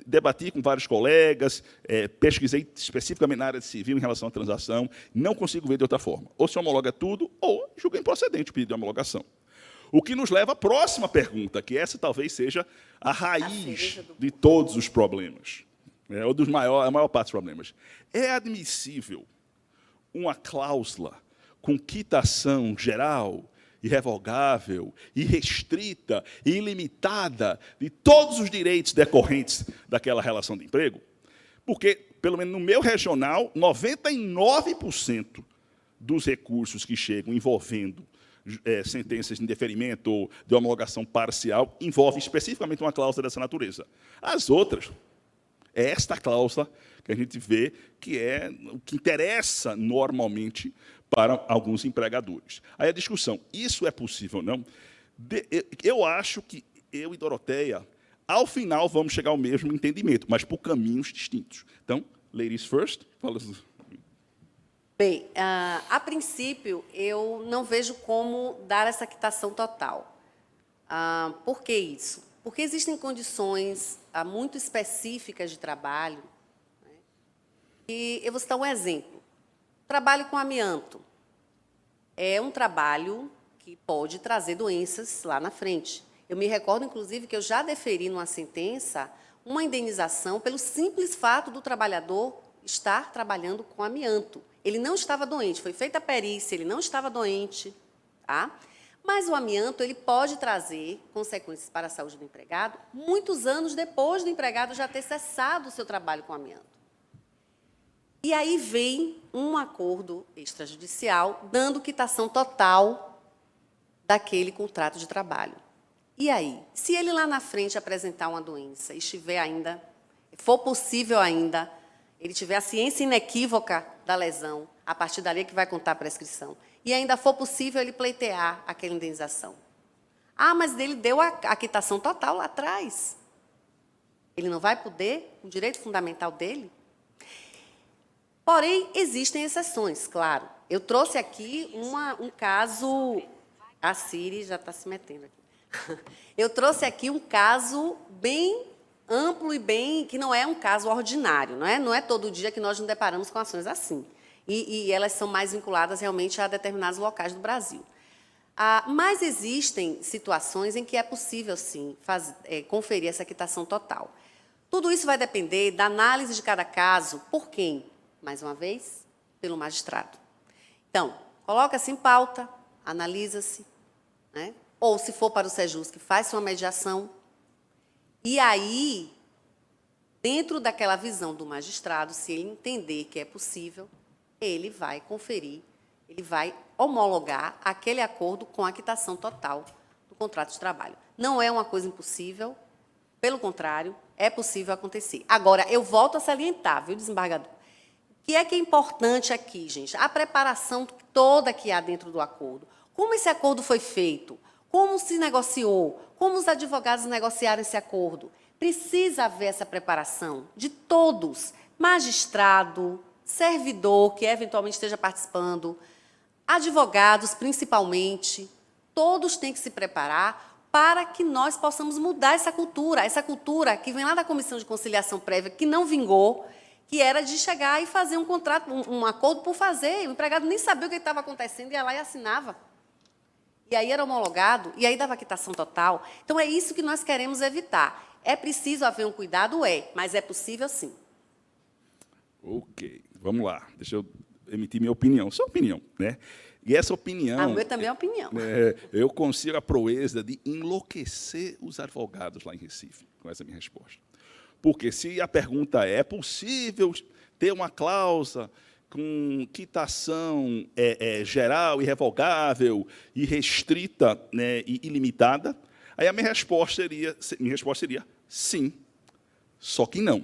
Speaker 4: Debati com vários colegas, pesquisei especificamente na área de civil em relação à transação, não consigo ver de outra forma. Ou se homologa tudo, ou julga improcedente o pedido de homologação. O que nos leva à próxima pergunta, que essa talvez seja a raiz de todos os problemas, ou a maior parte dos problemas. É admissível uma cláusula com quitação geral, irrevogável, irrestrita e ilimitada de todos os direitos decorrentes daquela relação de emprego? Porque, pelo menos no meu regional, 99% dos recursos que chegam envolvendo sentenças de indeferimento ou de homologação parcial, envolve especificamente uma cláusula dessa natureza. As outras, é esta cláusula que a gente vê que é o que interessa normalmente para alguns empregadores. Aí a discussão, isso é possível ou não? Eu acho que eu e Doroteia, ao final, vamos chegar ao mesmo entendimento, mas por caminhos distintos. Então, ladies first. Fala.
Speaker 3: Bem, a princípio, eu não vejo como dar essa quitação total. Por que isso? Porque existem condições muito específicas de trabalho. Né? E eu vou citar um exemplo. Trabalho com amianto. É um trabalho que pode trazer doenças lá na frente. Eu me recordo, inclusive, que eu já deferi numa sentença uma indenização pelo simples fato do trabalhador estar trabalhando com amianto. Ele não estava doente, foi feita a perícia, ele não estava doente, tá? Mas o amianto ele pode trazer consequências para a saúde do empregado muitos anos depois do empregado já ter cessado o seu trabalho com amianto. E aí vem um acordo extrajudicial dando quitação total daquele contrato de trabalho. E aí, se ele lá na frente apresentar uma doença e estiver ainda, for possível ainda, ele tiver a ciência inequívoca da lesão, a partir dali é que vai contar a prescrição, e ainda for possível ele pleitear aquela indenização. Mas ele deu a quitação total lá atrás. Ele não vai poder, o direito fundamental dele? Porém, existem exceções, claro. Eu trouxe aqui um caso... A Siri já está se metendo aqui. Eu trouxe aqui um caso bem amplo e que não é um caso ordinário, não é todo dia que nós nos deparamos com ações assim. E elas são mais vinculadas realmente a determinados locais do Brasil. Mas existem situações em que é possível, sim, conferir essa quitação total. Tudo isso vai depender da análise de cada caso. Por quem? Mais uma vez, pelo magistrado. Então, coloca-se em pauta, analisa-se, né? Ou, se for para o Sejusc, faz uma mediação. E aí, dentro daquela visão do magistrado, se ele entender que é possível, ele vai conferir, ele vai homologar aquele acordo com a quitação total do contrato de trabalho. Não é uma coisa impossível, pelo contrário, é possível acontecer. Agora, eu volto a salientar, viu, desembargador? O que é importante aqui, gente? A preparação toda que há dentro do acordo. Como esse acordo foi feito? Como se negociou? Como os advogados negociaram esse acordo? Precisa haver essa preparação de todos, magistrado, servidor que eventualmente esteja participando, advogados, principalmente, todos têm que se preparar para que nós possamos mudar essa cultura que vem lá da Comissão de Conciliação Prévia, que não vingou, que era de chegar e fazer um contrato, um acordo por fazer. O empregado nem sabia o que estava acontecendo, ia lá e assinava. E aí era homologado, e aí dava quitação total. Então, é isso que nós queremos evitar. É preciso haver um cuidado? Mas é possível, sim.
Speaker 4: Ok, vamos lá. Deixa eu emitir minha opinião. Só opinião, né? E essa opinião...
Speaker 3: A minha também é opinião.
Speaker 4: Eu consigo a proeza de enlouquecer os advogados lá em Recife, com essa minha resposta. Porque se a pergunta é possível ter uma cláusula com quitação geral, irrevogável, irrestrita, né, e ilimitada, aí a minha resposta seria sim, só que não.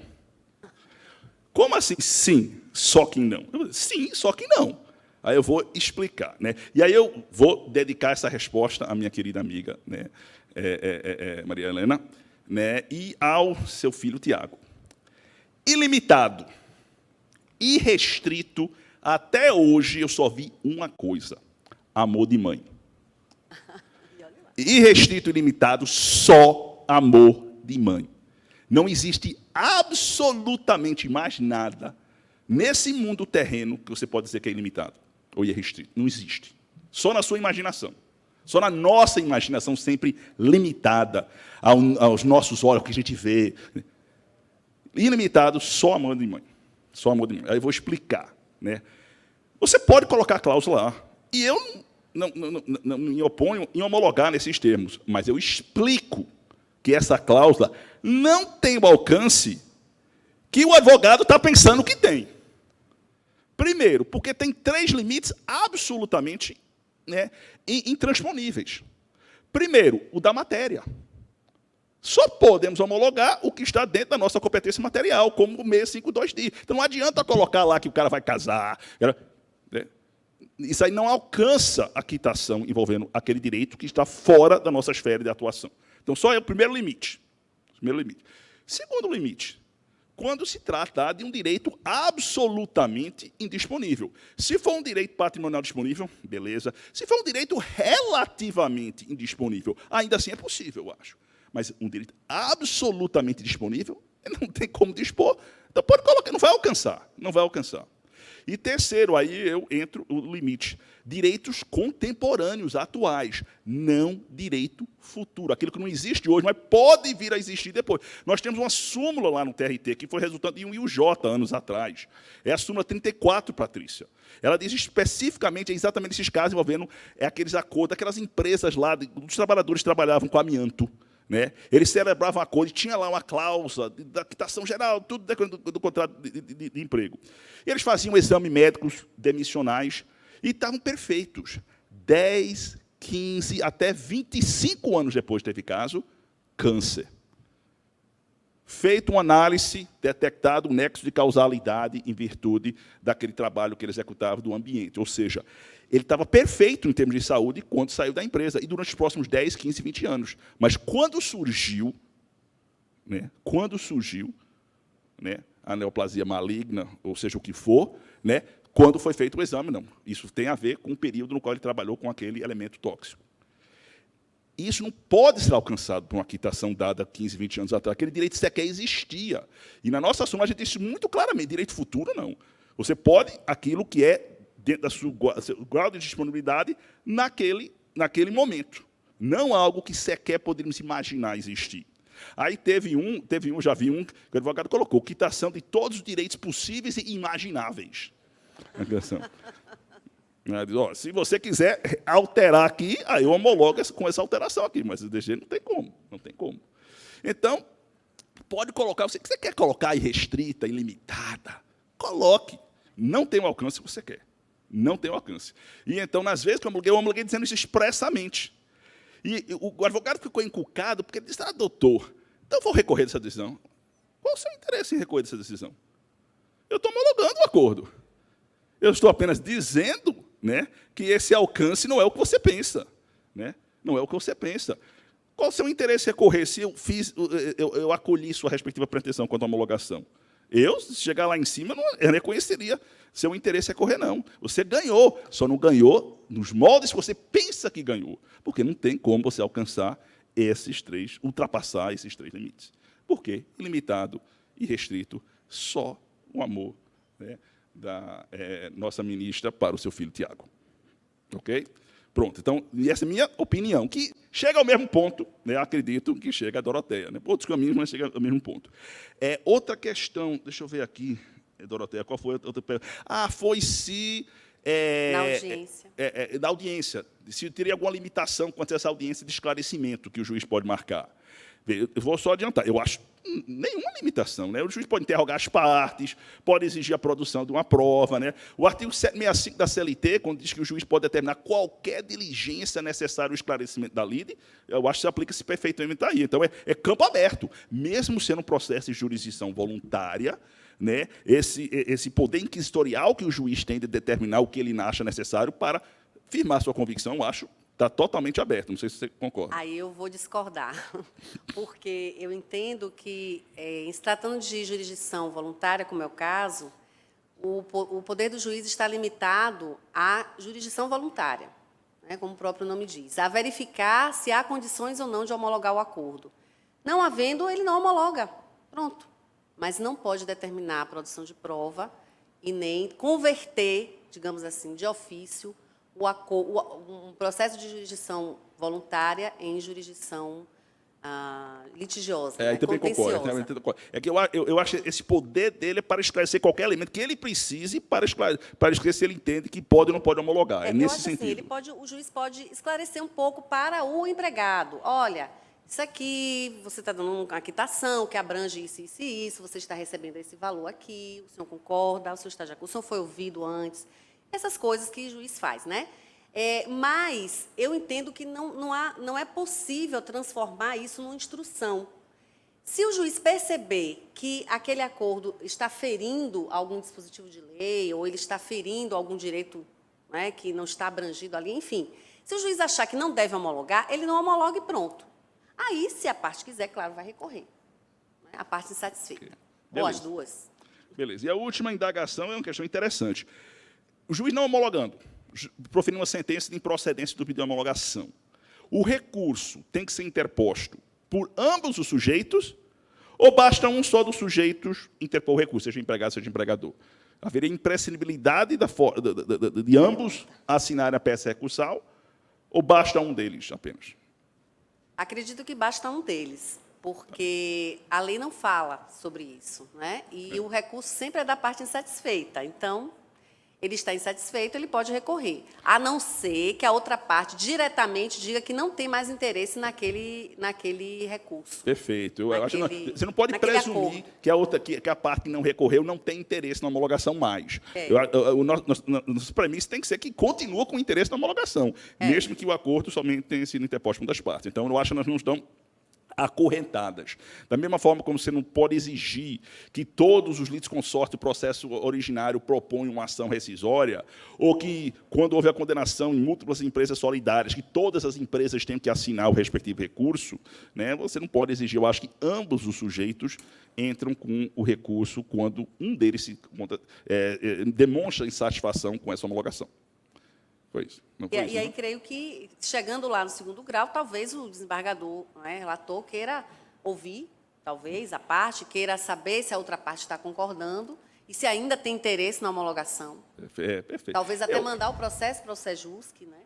Speaker 4: Como assim sim, só que não? Sim, só que não. Aí eu vou explicar, né? E aí eu vou dedicar essa resposta à minha querida amiga, né, Maria Helena, né, e ao seu filho Tiago. Ilimitado, irrestrito, até hoje eu só vi uma coisa: amor de mãe. Irrestrito e ilimitado, só amor de mãe. Não existe absolutamente mais nada nesse mundo terreno que você pode dizer que é ilimitado ou irrestrito. Não existe. Só na sua imaginação. Só na nossa imaginação, sempre limitada aos nossos olhos, que a gente vê. Ilimitado, só amor de mãe. Só amor de mãe. Aí eu vou explicar, né? Você pode colocar a cláusula lá, e eu não me oponho em homologar nesses termos, mas eu explico que essa cláusula não tem o alcance que o advogado está pensando que tem. Primeiro, porque tem 3 limites absolutamente né, intransponíveis. Primeiro, o da matéria. Só podemos homologar o que está dentro da nossa competência material, como o 652 diz. Então, não adianta colocar lá que o cara vai casar. Né? Isso aí não alcança a quitação envolvendo aquele direito que está fora da nossa esfera de atuação. Então, só é o primeiro limite. Segundo limite, quando se trata de um direito absolutamente indisponível. Se for um direito patrimonial disponível, beleza. Se for um direito relativamente indisponível, ainda assim é possível, eu acho. Mas um direito absolutamente disponível, não tem como dispor, então pode colocar, não vai alcançar, não vai alcançar. E terceiro, aí eu entro o limite, direitos contemporâneos, atuais, não direito futuro, aquilo que não existe hoje, mas pode vir a existir depois. Nós temos uma súmula lá no TRT, que foi resultante de um IUJ anos atrás. É a súmula 34, Patrícia. Ela diz especificamente, exatamente esses casos envolvendo aqueles acordos, aquelas empresas lá, os trabalhadores que trabalhavam com amianto. Né? Eles celebravam um acordo, e tinha lá uma cláusula da quitação geral, tudo do contrato de emprego. E eles faziam exames médicos demissionais e estavam perfeitos. 10, 15, até 25 anos depois teve caso, câncer. Feito uma análise, detectado um nexo de causalidade em virtude daquele trabalho que ele executava do ambiente. Ou seja, ele estava perfeito em termos de saúde quando saiu da empresa, e durante os próximos 10, 15, 20 anos. Mas quando surgiu, né, a neoplasia maligna, ou seja, o que for, né, quando foi feito o exame, não. Isso tem a ver com o período no qual ele trabalhou com aquele elemento tóxico. Isso não pode ser alcançado por uma quitação dada 15, 20 anos atrás. Aquele direito sequer existia. E na nossa súmula a gente disse muito claramente, direito futuro, não. Você pode aquilo que é dentro do seu grau de disponibilidade naquele momento. Não algo que sequer poderíamos imaginar existir. Aí já vi um, que o advogado colocou, quitação de todos os direitos possíveis e imagináveis. Se você quiser alterar aqui, aí eu homologo com essa alteração aqui, mas desse jeito não tem como. Então, pode colocar, você quer colocar irrestrita, ilimitada, coloque. Não tem o alcance que você quer. Não tem o alcance. E então, nas vezes que eu homologuei dizendo isso expressamente. E o advogado ficou encucado, porque ele disse, doutor, então eu vou recorrer dessa decisão. Qual o seu interesse em recorrer dessa decisão? Eu estou homologando o acordo. Eu estou apenas dizendo, né, que esse alcance não é o que você pensa. Né? Não é o que você pensa. Qual o seu interesse em recorrer se eu acolhi sua respectiva pretensão quanto à homologação? Se chegar lá em cima, eu reconheceria seu interesse em recorrer, não. Você ganhou, só não ganhou nos moldes que você pensa que ganhou, porque não tem como você ultrapassar esses três limites. Por quê? Ilimitado e restrito, só o amor, né, da nossa ministra para o seu filho Tiago. Ok? Pronto, então, e essa é a minha opinião, que chega ao mesmo ponto, né, acredito que chega a Doroteia. Né, outros caminhos, mas chega ao mesmo ponto. Outra questão, deixa eu ver aqui, Doroteia, qual foi a outra pergunta? Foi se...
Speaker 3: na audiência.
Speaker 4: Da audiência, se teria alguma limitação quanto a essa audiência de esclarecimento que o juiz pode marcar. Eu vou só adiantar, eu acho nenhuma limitação. Né? O juiz pode interrogar as partes, pode exigir a produção de uma prova. Né? O artigo 765 da CLT, quando diz que o juiz pode determinar qualquer diligência necessária ao esclarecimento da lide, eu acho que se aplica-se perfeitamente aí. Então, é campo aberto. Mesmo sendo um processo de jurisdição voluntária, né, esse poder inquisitorial que o juiz tem de determinar o que ele acha necessário para firmar sua convicção, eu acho, está totalmente aberto. Não sei se você concorda.
Speaker 3: Aí eu vou discordar, porque eu entendo que, em se tratando de jurisdição voluntária, como é o caso, o poder do juiz está limitado à jurisdição voluntária, né, como o próprio nome diz, a verificar se há condições ou não de homologar o acordo. Não havendo, ele não homologa. Pronto. Mas não pode determinar a produção de prova e nem converter, digamos assim, de ofício, um processo de jurisdição voluntária em jurisdição litigiosa, né,
Speaker 4: também concordo. É que eu acho que esse poder dele é para esclarecer qualquer elemento que ele precise para esclarecer se ele entende que pode ou não pode homologar. É nesse sentido. Assim,
Speaker 3: o juiz pode esclarecer um pouco para o empregado. Olha, isso aqui, você está dando uma quitação que abrange isso, isso e isso, você está recebendo esse valor aqui, o senhor concorda, o senhor está de acordo, o senhor foi ouvido antes, essas coisas que o juiz faz, né? Mas eu entendo que não é possível transformar isso numa instrução. Se o juiz perceber que aquele acordo está ferindo algum dispositivo de lei, ou ele está ferindo algum direito, né, que não está abrangido ali, enfim, se o juiz achar que não deve homologar, ele não homologa e pronto. Aí, se a parte quiser, claro, vai recorrer. Né, a parte insatisfeita.
Speaker 4: Okay.
Speaker 3: Ou as duas.
Speaker 4: Beleza. E a última indagação é uma questão interessante. O juiz não homologando, proferindo uma sentença de improcedência do pedido de homologação. O recurso tem que ser interposto por ambos os sujeitos, ou basta um só dos sujeitos interpor o recurso, seja empregado, seja empregador? Haveria imprescindibilidade de ambos assinarem a peça recursal, ou basta um deles apenas?
Speaker 3: Acredito que basta um deles, porque a lei não fala sobre isso, né? E o recurso sempre é da parte insatisfeita. Então, ele está insatisfeito, ele pode recorrer, a não ser que a outra parte diretamente diga que não tem mais interesse naquele recurso.
Speaker 4: Perfeito. Eu acho que você não pode presumir que a parte que não recorreu não tem interesse na homologação mais. Nossa premissa tem que ser que continua com interesse na homologação, mesmo que o acordo somente tenha sido interposto por uma das partes. Então, eu acho que nós não estamos acorrentadas. Da mesma forma como você não pode exigir que todos os litisconsortes do processo originário proponham uma ação rescisória, ou que, quando houve a condenação em múltiplas empresas solidárias, que todas as empresas tenham que assinar o respectivo recurso, né, você não pode exigir. Eu acho que ambos os sujeitos entram com o recurso quando um deles demonstra insatisfação com essa homologação. Foi isso. Não foi isso,
Speaker 3: e aí,
Speaker 4: não?
Speaker 3: creio que, chegando lá no segundo grau, talvez o desembargador, né, relator, queira ouvir, talvez, a parte, queira saber se a outra parte está concordando e se ainda tem interesse na homologação.
Speaker 4: Perfeito.
Speaker 3: Talvez até mandar o processo para o SEJUSC, né?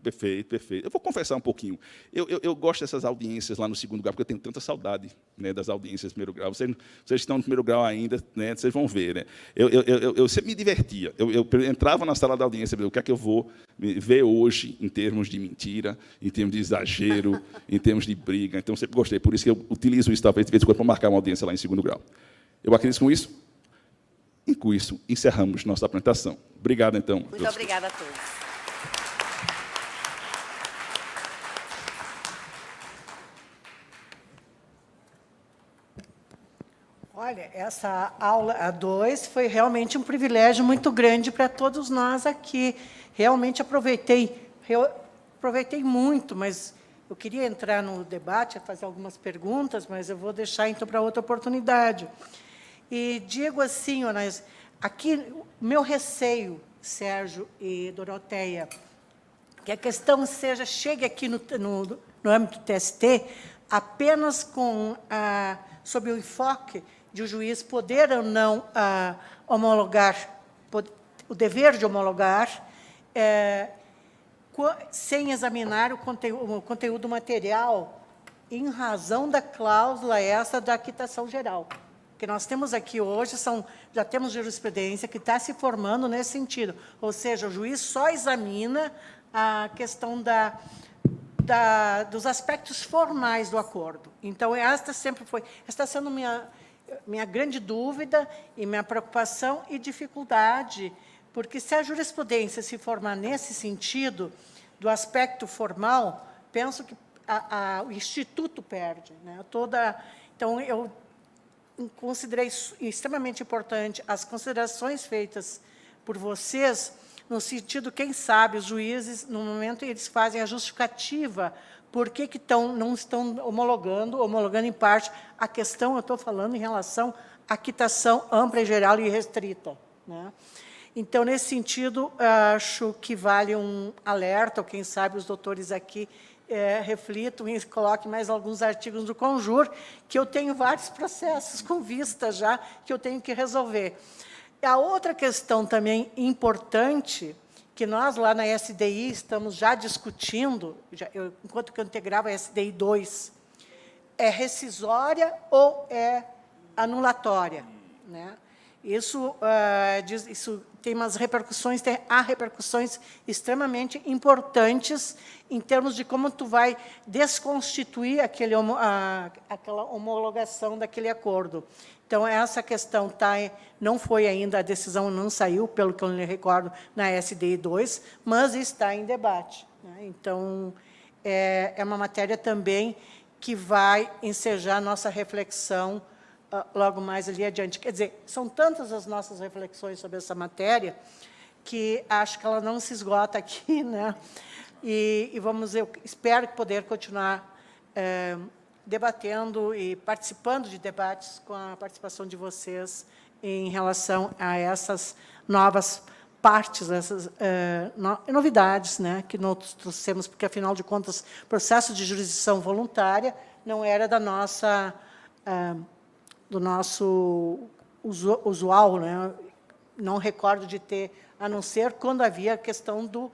Speaker 4: Perfeito, perfeito. Eu vou confessar um pouquinho. Eu gosto dessas audiências lá no segundo grau, porque eu tenho tanta saudade, né, das audiências do primeiro grau. Vocês estão no primeiro grau ainda, né, vocês vão ver. Né? Eu sempre me divertia. Eu entrava na sala da audiência, o que é que eu vou ver hoje em termos de mentira, em termos de exagero, em termos de briga. Então, eu sempre gostei. Por isso que eu utilizo isso, talvez, de vez em quando, para marcar uma audiência lá em segundo grau. Eu acredito com isso. E com isso, encerramos nossa apresentação. Obrigado, então.
Speaker 3: Muito obrigada a todos.
Speaker 2: Olha, essa aula 2 foi realmente um privilégio muito grande para todos nós aqui. Realmente aproveitei muito, mas eu queria entrar no debate, fazer algumas perguntas, mas eu vou deixar, então, para outra oportunidade. E digo assim, aqui, meu receio, Sérgio e Doroteia, que a questão chegue aqui no âmbito do TST apenas sob o enfoque de o juiz poder ou não homologar, o dever de homologar, sem examinar o conteúdo material, em razão da cláusula essa da quitação geral. Que nós temos aqui hoje, já temos jurisprudência que está se formando nesse sentido. Ou seja, o juiz só examina a questão dos aspectos formais do acordo. Então, esta está sendo minha grande dúvida e minha preocupação e dificuldade, porque se a jurisprudência se formar nesse sentido, do aspecto formal, penso que o Instituto perde. Né? Então, eu considerei extremamente importante as considerações feitas por vocês, no sentido, quem sabe, os juízes, no momento, eles fazem a justificativa por que não estão homologando em parte. A questão, eu estou falando em relação à quitação ampla, e geral e restrita. Né? Então, nesse sentido, acho que vale um alerta, ou quem sabe os doutores aqui reflitam e coloquem mais alguns artigos do Conjur, que eu tenho vários processos com vista já, que eu tenho que resolver. A outra questão também importante, que nós lá na SDI estamos já discutindo, enquanto que eu integrava a SDI 2, é rescisória ou é anulatória? Né? Isso tem umas repercussões, há repercussões extremamente importantes em termos de como tu vai desconstituir aquela homologação daquele acordo. Então, essa questão não foi ainda, a decisão não saiu, pelo que eu me recordo, na SDI 2, mas está em debate, né? Então, é uma matéria também que vai ensejar a nossa reflexão logo mais ali adiante. Quer dizer, são tantas as nossas reflexões sobre essa matéria que acho que ela não se esgota aqui, né? E eu espero poder continuar debatendo e participando de debates com a participação de vocês em relação a essas novas partes, essas novidades, né, que nós trouxemos, porque, afinal de contas, o processo de jurisdição voluntária não era do nosso usual, né? Não recordo de ter, a não ser quando havia a questão do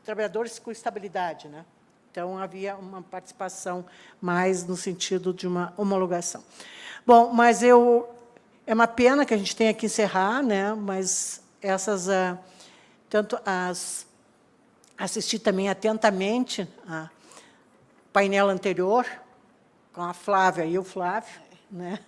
Speaker 2: trabalhadores com estabilidade, né? Então, havia uma participação mais no sentido de uma homologação. Bom, mas é uma pena que a gente tenha que encerrar, né? Mas assisti também atentamente ao painel anterior, com a Flávia e o Flávio, né?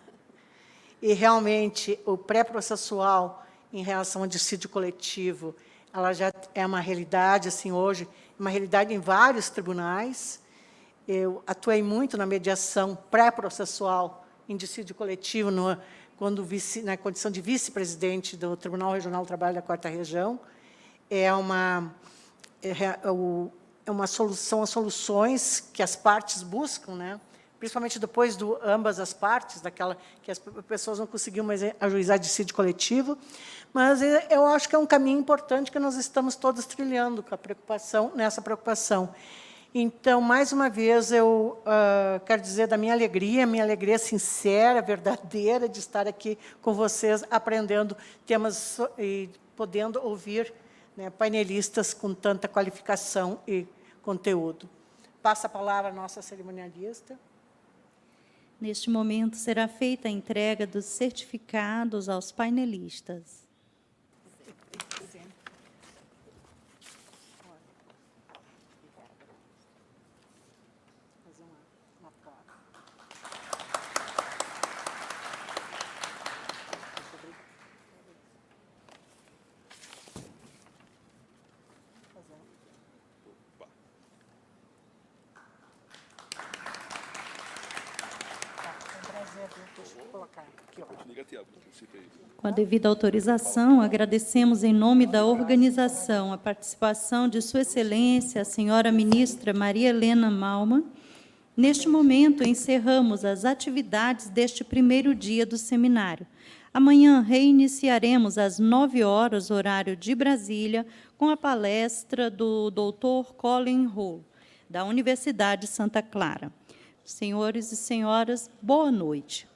Speaker 2: E, realmente, o pré-processual em relação ao dissídio coletivo, ela já é uma realidade, assim, hoje, uma realidade em vários tribunais. Eu atuei muito na mediação pré-processual em dissídio coletivo, na condição de vice-presidente do Tribunal Regional do Trabalho da 4ª Região. São as soluções que as partes buscam, né? Principalmente depois de ambas as partes, daquela que as pessoas não conseguiam mais ajuizar dissídio coletivo. Mas eu acho que é um caminho importante que nós estamos todos trilhando nessa preocupação. Então, mais uma vez, eu quero dizer da minha alegria sincera, verdadeira, de estar aqui com vocês, aprendendo temas e podendo ouvir, né, painelistas com tanta qualificação e conteúdo. Passo a palavra à nossa cerimonialista.
Speaker 1: Neste momento, será feita a entrega dos certificados aos painelistas. Com a devida autorização, agradecemos em nome da organização a participação de Sua Excelência, a senhora ministra Maria Helena Malman. Neste momento, encerramos as atividades deste primeiro dia do seminário. Amanhã, reiniciaremos às 9 horas, horário de Brasília, com a palestra do Dr. Colin Hall, da Universidade Santa Clara. Senhores e senhoras, boa noite.